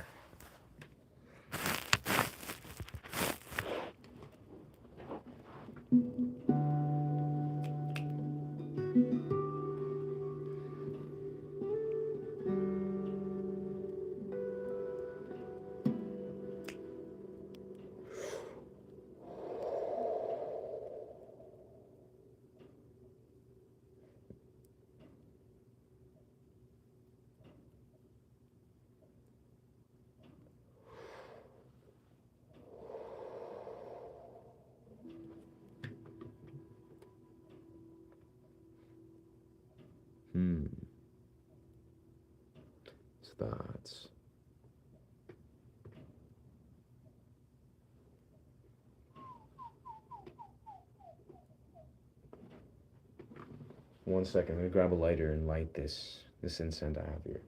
So that's. One second, I'm gonna grab a lighter and light this incense I have here.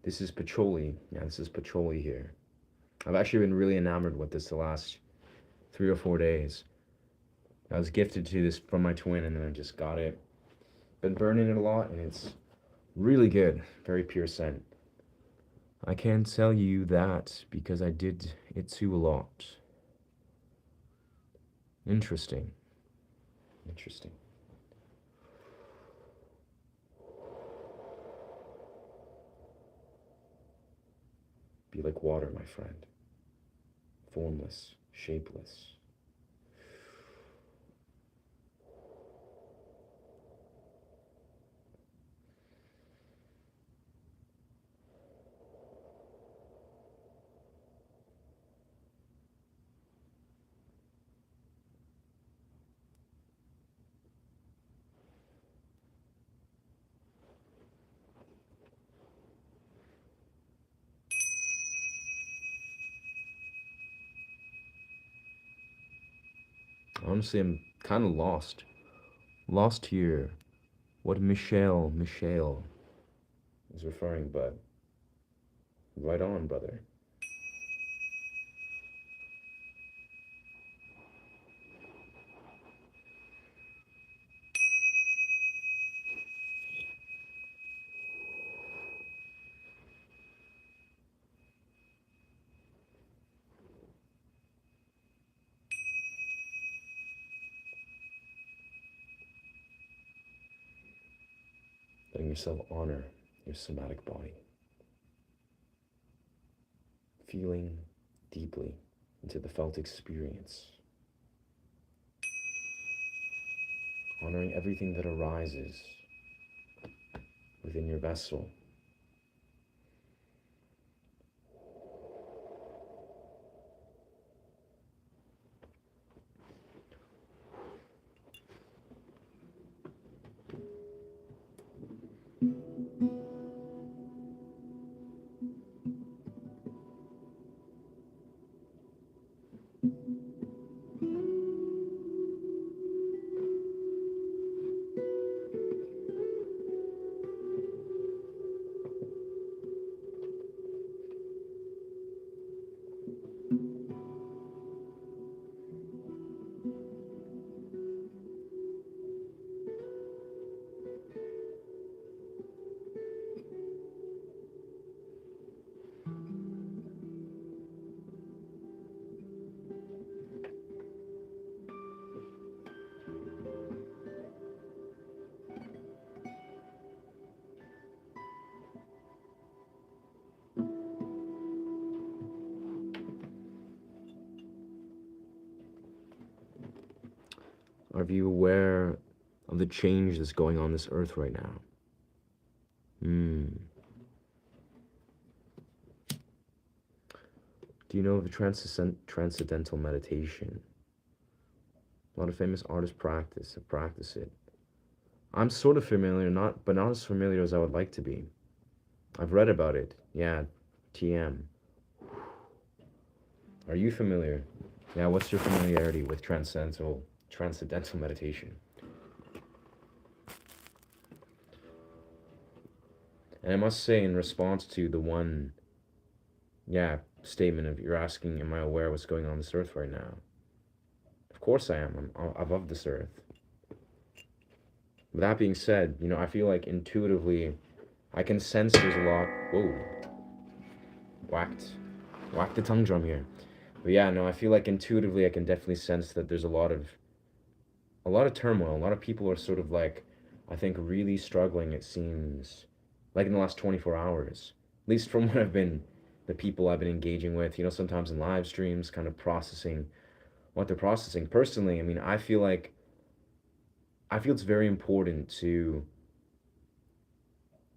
This is patchouli. Yeah, this is patchouli here. I've actually been really enamored with this the last 3 or 4 days. I was gifted to this from my twin and then I just got it. Been burning it a lot and it's really good. Very pure scent. I can tell you that because I did it too a lot. Interesting. Interesting. Be like water, my friend. Formless, shapeless. Honestly, I'm kind of lost. Lost here. What Michelle is referring, but right on, brother. Letting yourself honor your somatic body. Feeling deeply into the felt experience. Honoring everything that arises within your vessel. Are you aware of the change that's going on this earth right now? Hmm. Do you know of the transcendental meditation? A lot of famous artists practice it. I'm sort of familiar, but not as familiar as I would like to be. I've read about it. Yeah, TM. Are you familiar? Yeah, what's your familiarity with transcendental meditation? And I must say, in response to the one, yeah, statement of you're asking, am I aware of what's going on this earth right now? Of course I am. I'm above this earth. With that being said, I feel like intuitively, I can sense there's a lot. Whoa, whacked the tongue drum here. But yeah, no, I feel like intuitively I can definitely sense that there's a lot of turmoil. A lot of people are sort of like, I think, really struggling, it seems, like in the last 24 hours. At least from the people I've been engaging with, sometimes in live streams, kind of processing what they're processing. Personally, I mean, I feel it's very important to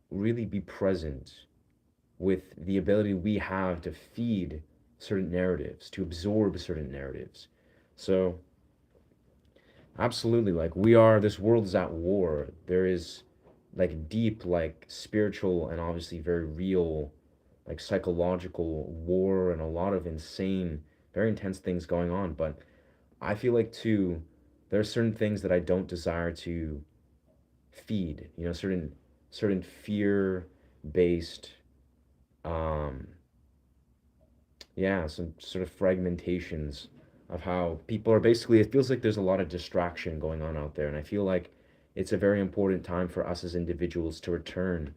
really be present with the ability we have to feed certain narratives, to absorb certain narratives. So, absolutely, like this world is at war. There is like deep, like spiritual and obviously very real, like psychological war and a lot of insane, very intense things going on. But I feel like too, there are certain things that I don't desire to feed, certain fear-based, um, yeah, some sort of fragmentations of how people are basically, it feels like there's a lot of distraction going on out there. And I feel like it's a very important time for us as individuals to return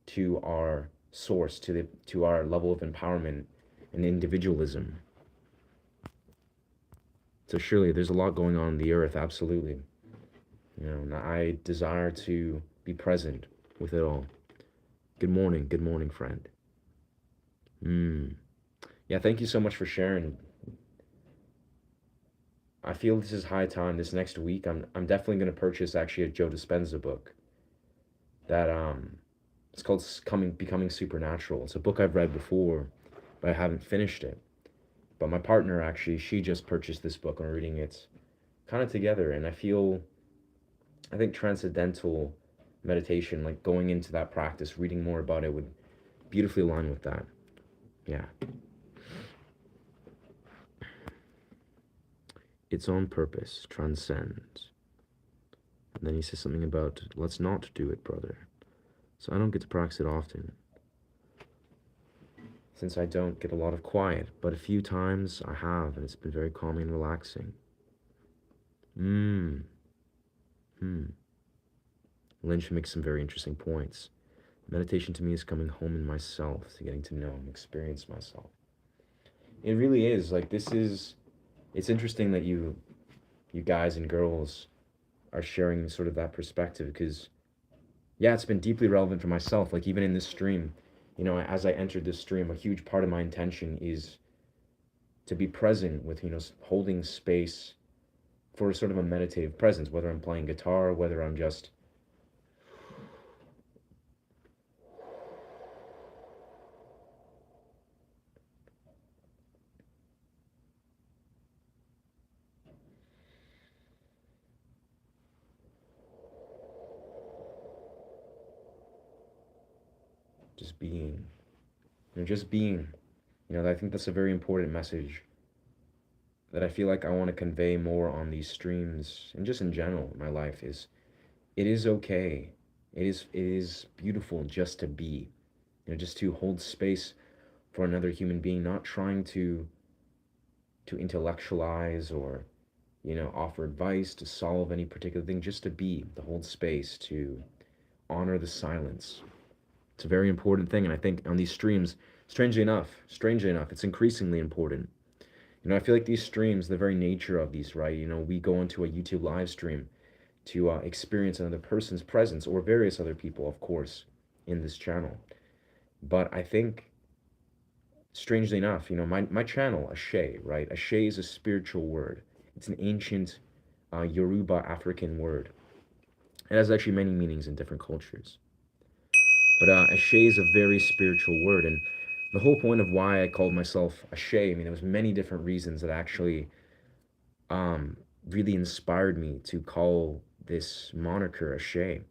to our source, to our level of empowerment and individualism. So surely there's a lot going on in the earth, absolutely. And I desire to be present with it all. Good morning, friend. Yeah, thank you so much for sharing. I feel this is high time. This next week, I'm definitely going to purchase actually a Joe Dispenza book that it's called Becoming Supernatural. It's a book I've read before, but I haven't finished it. But my partner actually, she just purchased this book and we're reading it kind of together. And I think transcendental meditation, like going into that practice, reading more about it would beautifully align with that. Yeah. its own purpose transcends. And then he says something about, let's not do it, brother. So I don't get to practice it often, since I don't get a lot of quiet, but a few times I have, and it's been very calming and relaxing. Hmm. Lynch makes some very interesting points. Meditation to me is coming home in myself, to getting to know and experience myself. It really is, like, it's interesting that you guys and girls are sharing sort of that perspective, because yeah, it's been deeply relevant for myself. Like, even in this stream, as I entered this stream, a huge part of my intention is to be present with, holding space for sort of a meditative presence, whether I'm playing guitar, whether I'm just being, just being. I think that's a very important message that I feel like I want to convey more on these streams and just in general in my life is it is okay. It is beautiful just to be, just to hold space for another human being, not trying to intellectualize or, offer advice to solve any particular thing, just to be, to hold space, to honor the silence. It's a very important thing, and I think on these streams, strangely enough, it's increasingly important. I feel like these streams, the very nature of these, right? We go into a YouTube live stream to experience another person's presence or various other people, of course, in this channel. But I think, strangely enough, my channel, Ashe, right? Ashe is a spiritual word. It's an ancient Yoruba African word. It has actually many meanings in different cultures. But Ashe is a very spiritual word. And the whole point of why I called myself Ashe, I mean, there was many different reasons that actually really inspired me to call this moniker Ashe.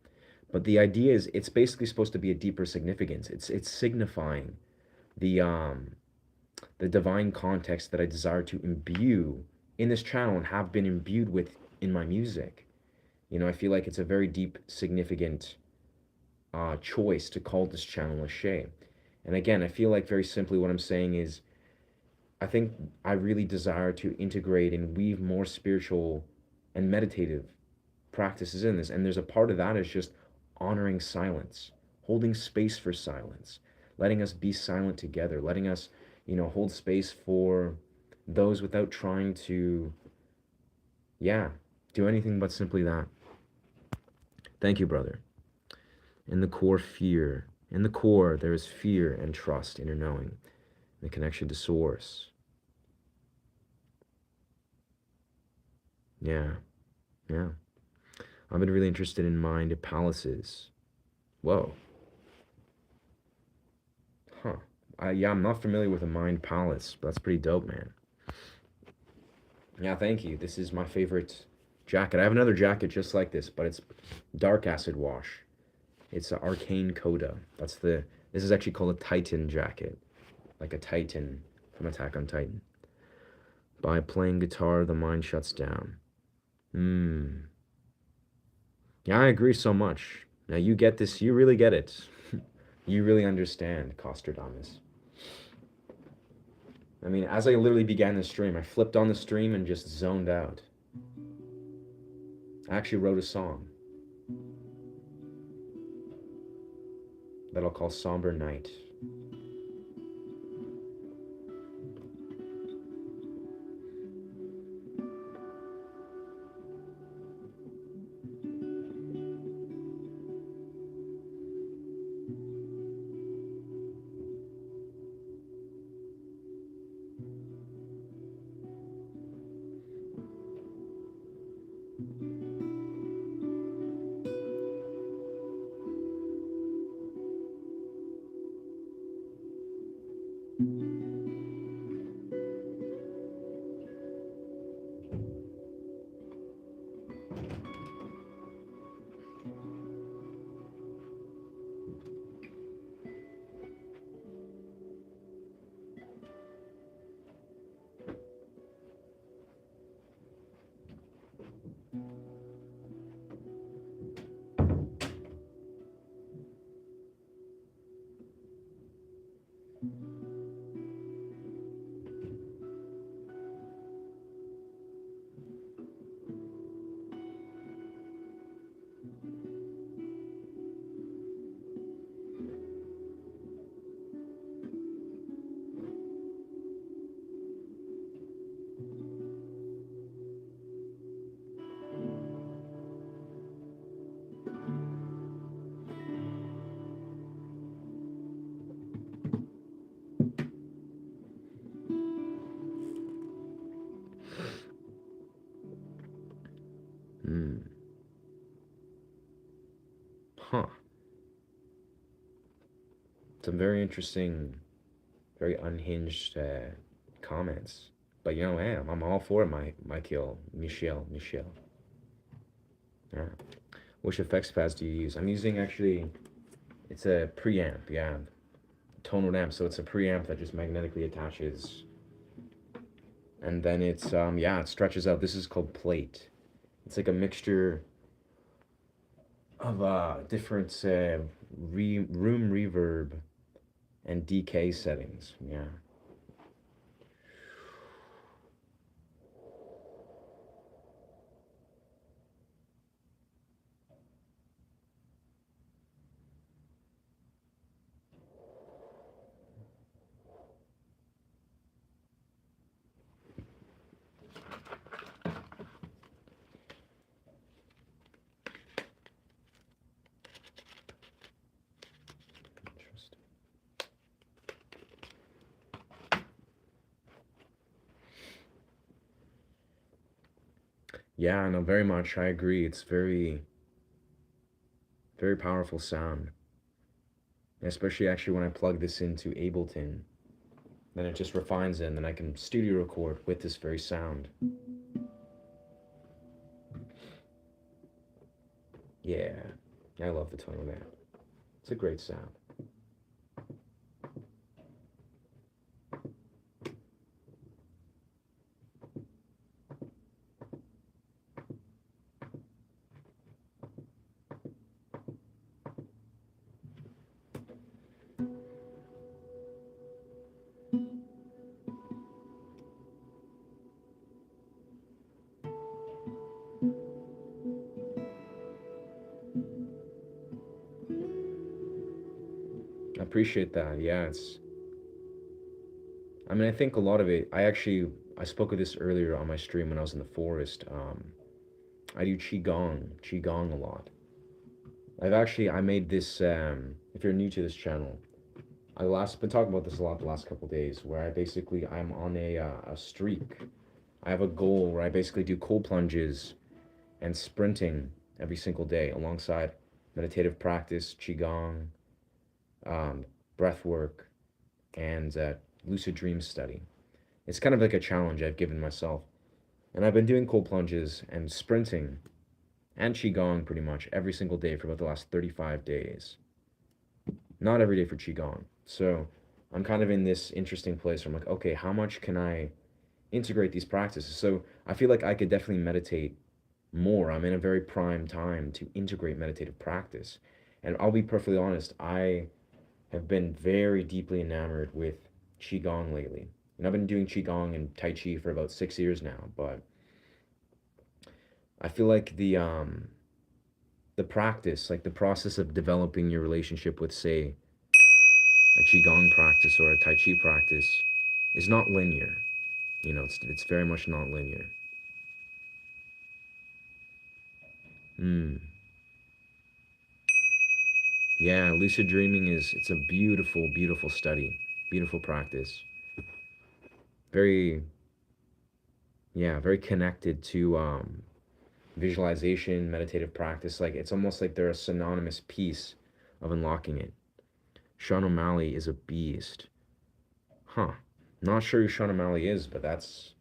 But the idea is it's basically supposed to be a deeper significance. It's signifying the divine context that I desire to imbue in this channel and have been imbued with in my music. I feel like it's a very deep, significant choice to call this channel Ashe. And again, I feel like very simply what I'm saying is I think I really desire to integrate and weave more spiritual and meditative practices in this. And there's a part of that is just honoring silence, holding space for silence, letting us be silent together, letting us, hold space for those without trying to, yeah, do anything but simply that. Thank you, brother. In the core, fear. In the core, there is fear and trust, inner knowing, the connection to source. Yeah, yeah. I've been really interested in mind palaces. Whoa. Huh. Yeah, I'm not familiar with a mind palace, but that's pretty dope, man. Yeah, thank you. This is my favorite jacket. I have another jacket just like this, but it's dark acid wash. It's an Arcane Coda. This is actually called a Titan jacket, like a Titan from Attack on Titan. By playing guitar, the mind shuts down. Yeah, I agree so much. Now you get this, you really get it. You really understand Costradamus. I mean, as I literally began the stream, I flipped on the stream and just zoned out. I actually wrote a song that I'll call Somber Night. Mm. Huh. Some very interesting, very unhinged comments. But you know, hey, I'm all for it, Michael, Michelle. Yeah. Which effects pads do you use? I'm using actually, it's a preamp, yeah, tonal amp. So it's a preamp that just magnetically attaches, and then it's yeah, it stretches out. This is called plate. It's like a mixture of different room reverb and decay settings. Yeah. Interesting. Yeah, no, very much. I agree. It's very, very powerful sound. Especially actually when I plug this into Ableton, then it just refines it, and then I can studio record with this very sound. Yeah, I love the tone of that. It's a great sound. I appreciate that. Yeah, it's. I mean, I think a lot of it. I spoke of this earlier on my stream when I was in the forest. I do qigong a lot. I made this. If you're new to this channel, I last been talking about this a lot the last couple days, where I'm on a streak. I have a goal where I basically do cold plunges and sprinting every single day alongside meditative practice, qigong, breath work, and lucid dream study. It's kind of like a challenge I've given myself. And I've been doing cold plunges and sprinting and qigong pretty much every single day for about the last 35 days. Not every day for qigong. So I'm kind of in this interesting place where I'm like, okay, how much can I integrate these practices? So I feel like I could definitely meditate more. I'm in a very prime time to integrate meditative practice. And I'll be perfectly honest, I have been very deeply enamored with qigong lately. And I've been doing qigong and tai chi for about 6 years now, but I feel like the practice, like the process of developing your relationship with, say, a qigong practice or a tai chi practice, is not linear. You know, it's very much not linear. Mm. Yeah, lucid dreaming it's a beautiful, beautiful study, beautiful practice. Very, yeah, very connected to visualization, meditative practice. Like it's almost like they're a synonymous piece of unlocking it. Sean O'Malley is a beast. Huh. Not sure who Sean O'Malley is, but that's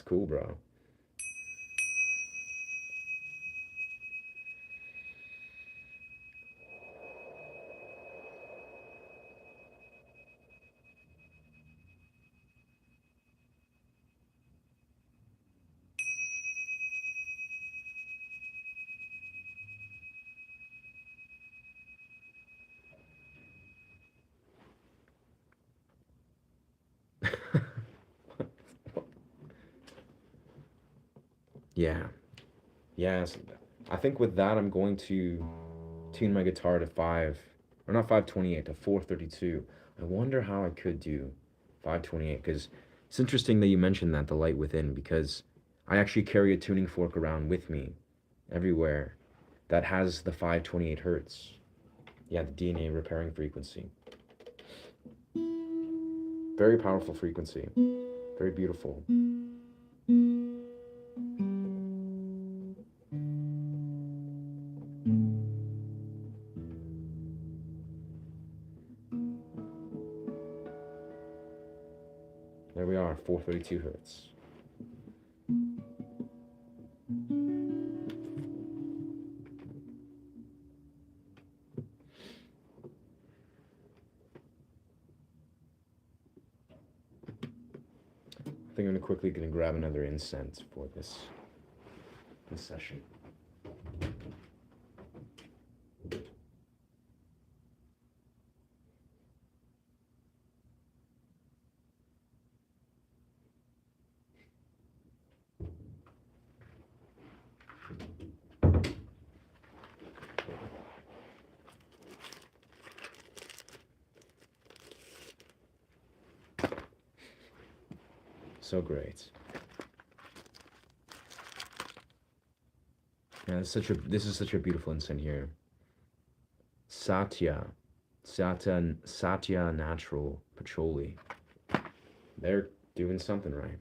cool, bro. Yeah. Yes. I think with that I'm going to tune my guitar to 5 or not 528 to 432. I wonder how I could do 528 because it's interesting that you mentioned that the light within because I actually carry a tuning fork around with me everywhere that has the 528 hertz. Yeah, the DNA repairing frequency. Very powerful frequency. Very beautiful. 32 hertz. I think I'm quickly gonna grab another incense for this session. So great. Yeah, this is such a beautiful incense here. Satya Natural Patchouli. They're doing something right.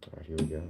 All right, here we go.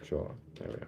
Sure, there we go.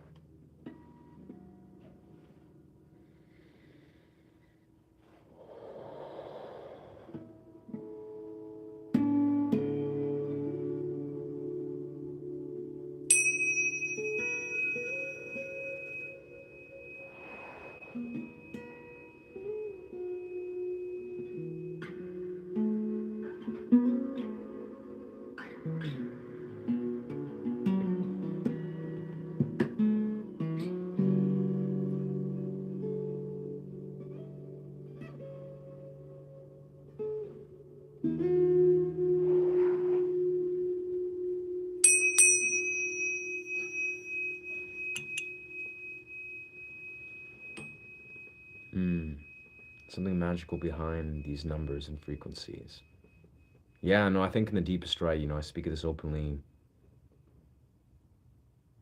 Something magical behind these numbers and frequencies. Yeah, no, I think in the deepest right, I speak of this openly,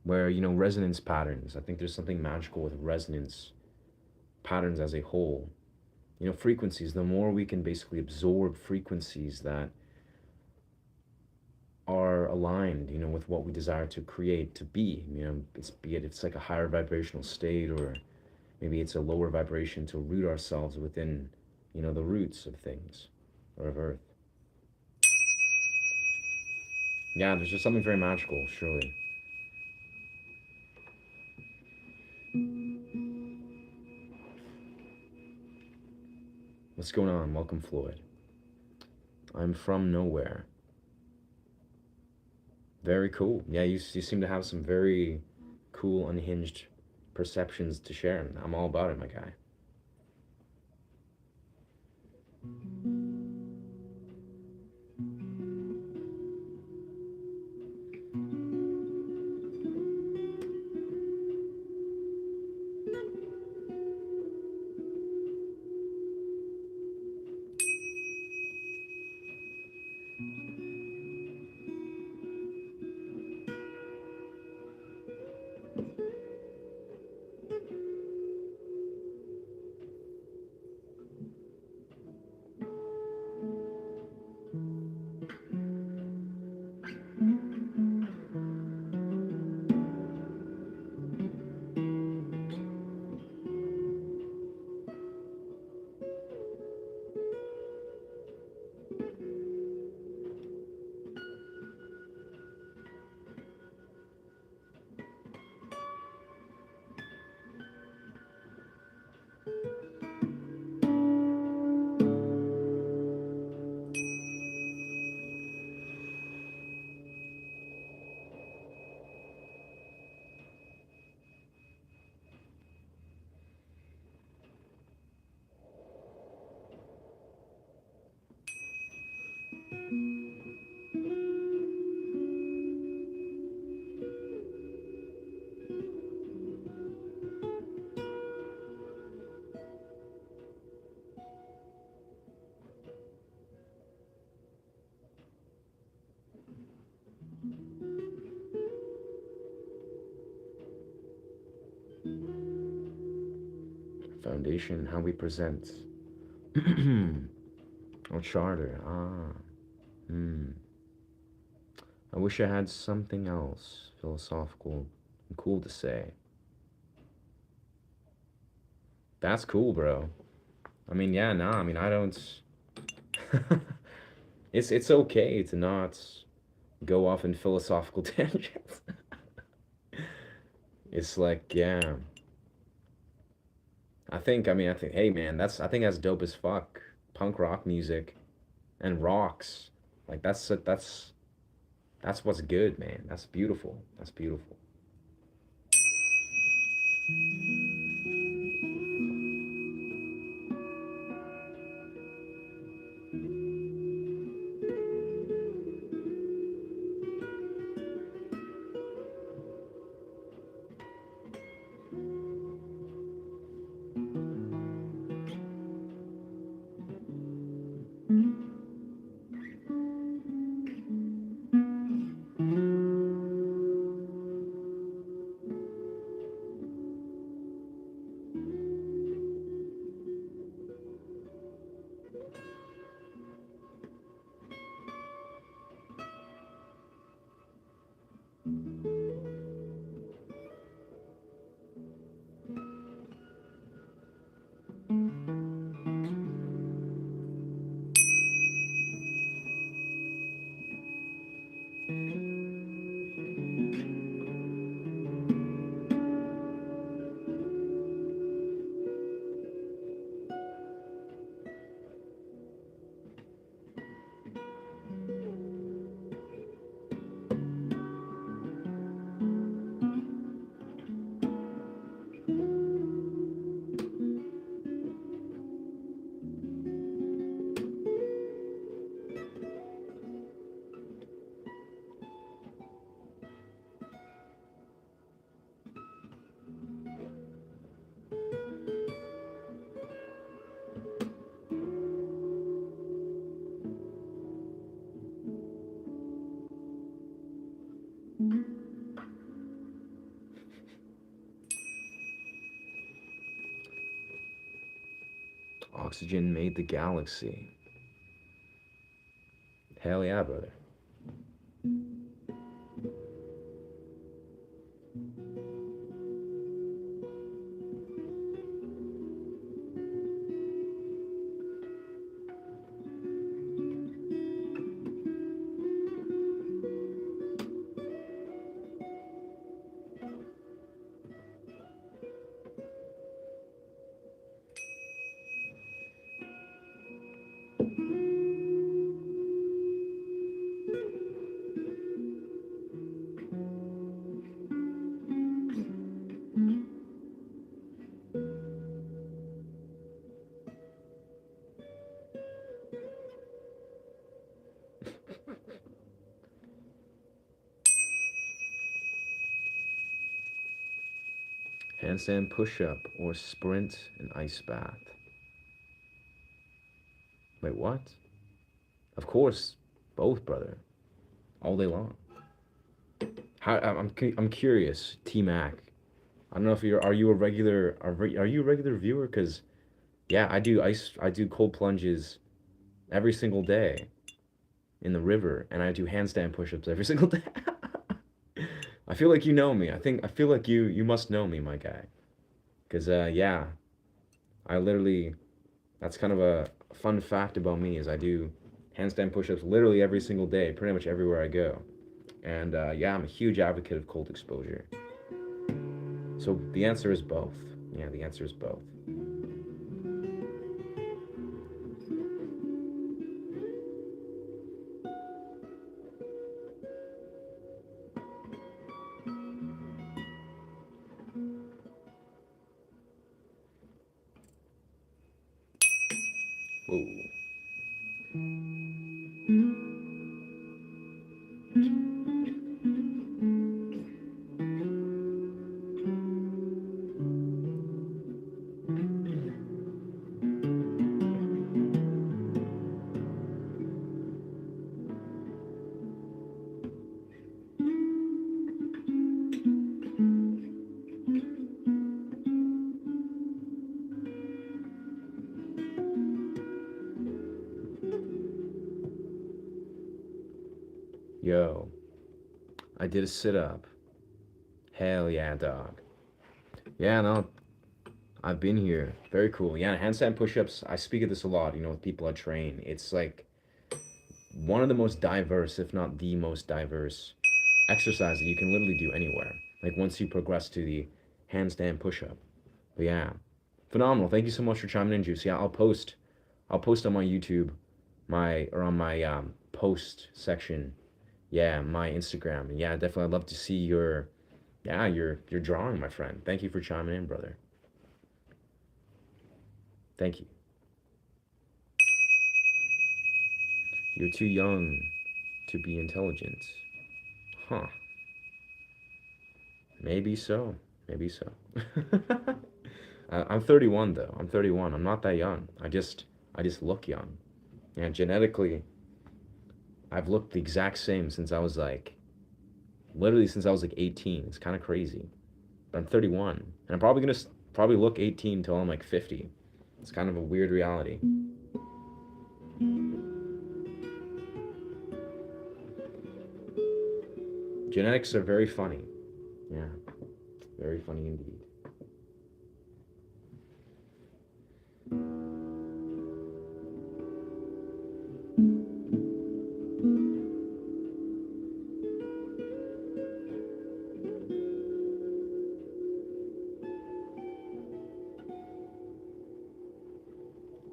where, resonance patterns, I think there's something magical with resonance patterns as a whole. Frequencies, the more we can basically absorb frequencies that are aligned, with what we desire to create, to be, it's like a higher vibrational state, or maybe it's a lower vibration to root ourselves within, the roots of things or of earth. Yeah, there's just something very magical, surely. What's going on? Welcome, Floyd. I'm from nowhere. Very cool. Yeah, you seem to have some very cool, unhinged perceptions to share. I'm all about it, my guy. Foundation, how we present. Oh, charter. Ah. Hmm. I wish I had something else philosophical and cool to say. That's cool, bro. I mean, yeah, nah, I mean, I don't. It's okay to not go off in philosophical tangents. It's like, yeah. I think, hey, man, I think that's dope as fuck. Punk rock music and rocks. Like, that's what's good, man. That's beautiful. That's beautiful. Oxygen made the galaxy. Hell yeah, brother. Handstand push up or sprint and ice bath. Wait, what? Of course, both, brother. All day long. I'm curious, T Mac. I don't know if are you a regular are you a regular viewer? Cause yeah, I do cold plunges every single day in the river, and I do handstand push-ups every single day. I feel like you know me. I feel like you must know me, my guy. Cause yeah, I literally that's kind of a fun fact about me is I do handstand push-ups literally every single day, pretty much everywhere I go. And yeah, I'm a huge advocate of cold exposure. So the answer is both. Yeah, the answer is both. Whoa. Yo, I did a sit-up. Hell yeah, dog. Yeah, no, I've been here. Very cool. Yeah, handstand push-ups, I speak of this a lot, with people I train. It's like one of the most diverse, if not the most diverse exercise that you can literally do anywhere. Like once you progress to the handstand push-up. But yeah, phenomenal. Thank you so much for chiming in, Juice. Yeah, I'll post on my YouTube, on my post section. Yeah, my Instagram. Yeah, definitely. I'd love to see your drawing, my friend. Thank you for chiming in, brother. Thank you. You're too young to be intelligent. Huh. Maybe so. Maybe so. I'm 31 though. I'm 31. I'm not that young. I just look young. And genetically, I've looked the exact same since I was like literally since I was like 18. It's kind of crazy. But I'm 31, and I'm probably gonna probably look 18 until I'm like 50. It's kind of a weird reality. Genetics are very funny. Yeah, very funny indeed.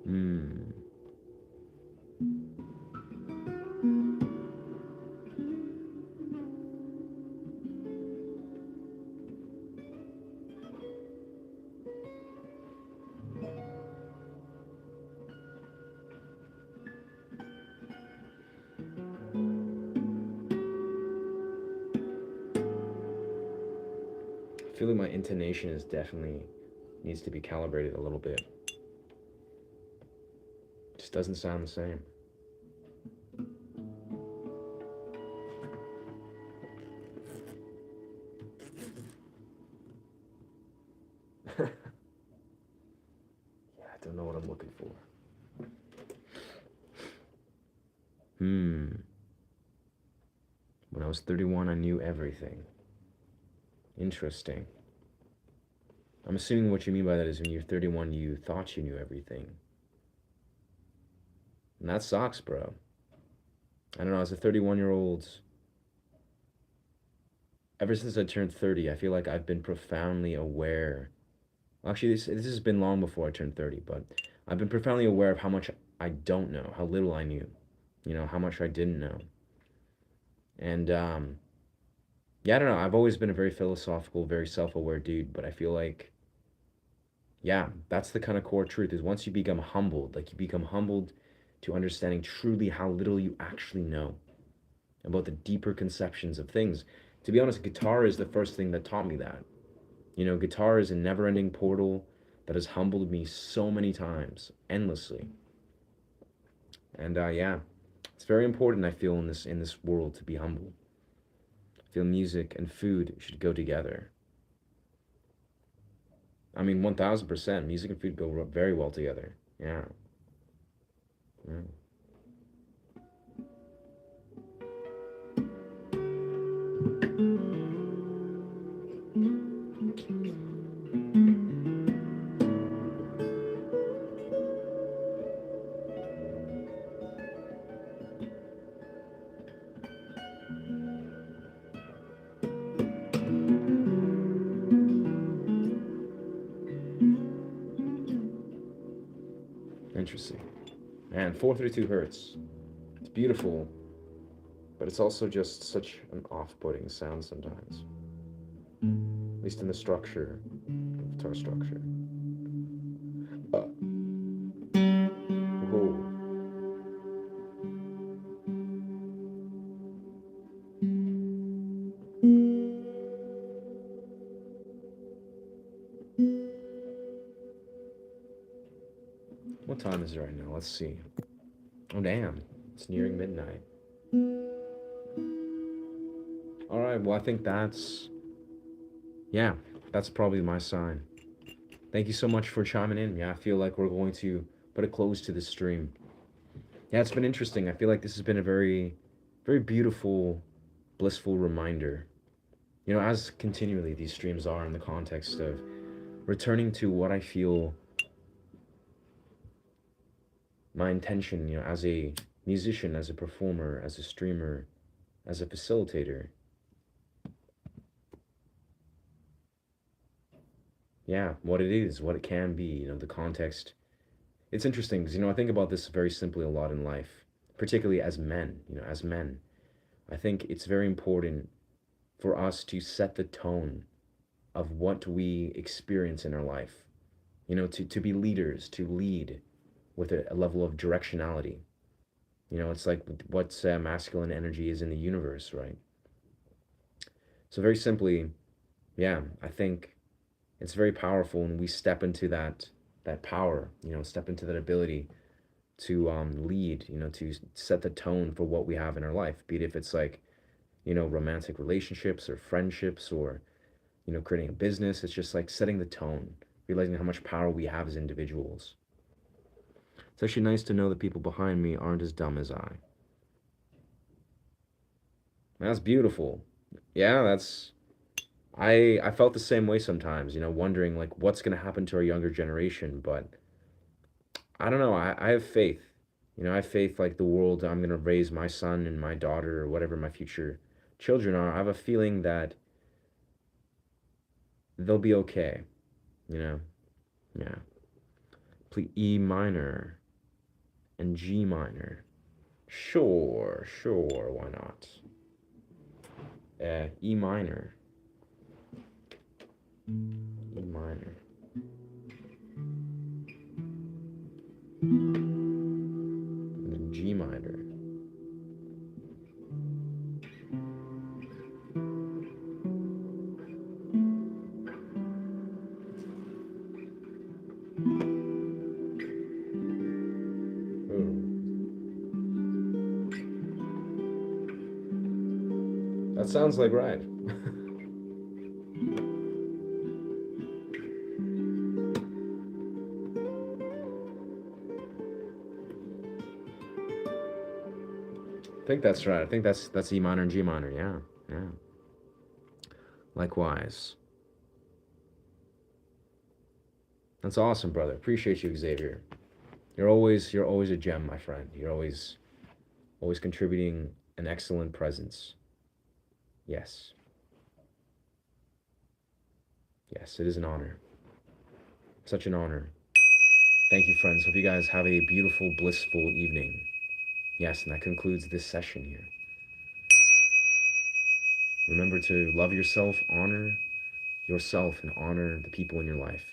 Hmm. I feel like my intonation is definitely needs to be calibrated a little bit. Just doesn't sound the same. Yeah, I don't know what I'm looking for. When I was 31, I knew everything. Interesting. I'm assuming what you mean by that is when you're 31, you thought you knew everything. And that sucks, bro. I don't know, as a 31-year-old, ever since I turned 30, I feel like I've been profoundly aware. Actually, this has been long before I turned 30, but I've been profoundly aware of how much I don't know, how little I knew, how much I didn't know. And yeah, I don't know. I've always been a very philosophical, very self-aware dude, but I feel like, yeah, that's the kind of core truth is once you become humbled, like you become humbled to understanding truly how little you actually know about the deeper conceptions of things. To be honest, guitar is the first thing that taught me that. Guitar is a never-ending portal that has humbled me so many times, endlessly. And yeah, it's very important, I feel, in this world to be humble. I feel music and food should go together. I mean, 1000%. Music and food go very well together. Yeah. Yeah. Interesting. Man, 432 hertz. It's beautiful, but it's also just such an off-putting sound sometimes. At least in the structure, guitar structure. Whoa. What time is it right now? Let's see. Oh, damn. It's nearing midnight. All right, well, I think yeah, that's probably my sign. Thank you so much for chiming in. Yeah, I feel like we're going to put a close to this stream. Yeah, it's been interesting. I feel like this has been a very, very beautiful blissful reminder, as continually these streams are in the context of returning to what I feel my intention, as a musician, as a performer, as a streamer, as a facilitator. Yeah, what it is, what it can be, the context. It's interesting because, I think about this very simply a lot in life, particularly as men, as men. I think it's very important for us to set the tone of what we experience in our life, to be leaders, to lead with a level of directionality. It's like what masculine energy is in the universe, right? So very simply, yeah, I think it's very powerful when we step into that power, step into that ability to lead, to set the tone for what we have in our life, be it if it's like, romantic relationships or friendships or, creating a business. It's just like setting the tone, realizing how much power we have as individuals. It's actually nice to know that people behind me aren't as dumb as I. That's beautiful. Yeah, I felt the same way sometimes, wondering like what's going to happen to our younger generation, but I don't know. I have faith. I have faith like the world I'm going to raise my son and my daughter or whatever my future children are. I have a feeling that they'll be okay, you know? Yeah. Play E minor and G minor. Sure, sure, why not? E minor. E minor. And then G minor. That sounds like right. I think that's right. I think that's E minor and G minor. Yeah, yeah. Likewise. That's awesome, brother. Appreciate you, Xavier. You're always a gem, my friend. You're always contributing an excellent presence. Yes. Yes, it is an honor. Such an honor. Thank you, friends. Hope you guys have a beautiful, blissful evening. Yes, and that concludes this session here. Remember to love honor yourself, and honor the people in your life.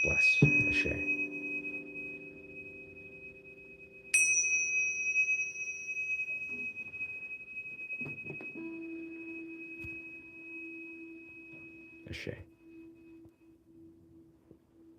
Bless. Ashe. Ashe.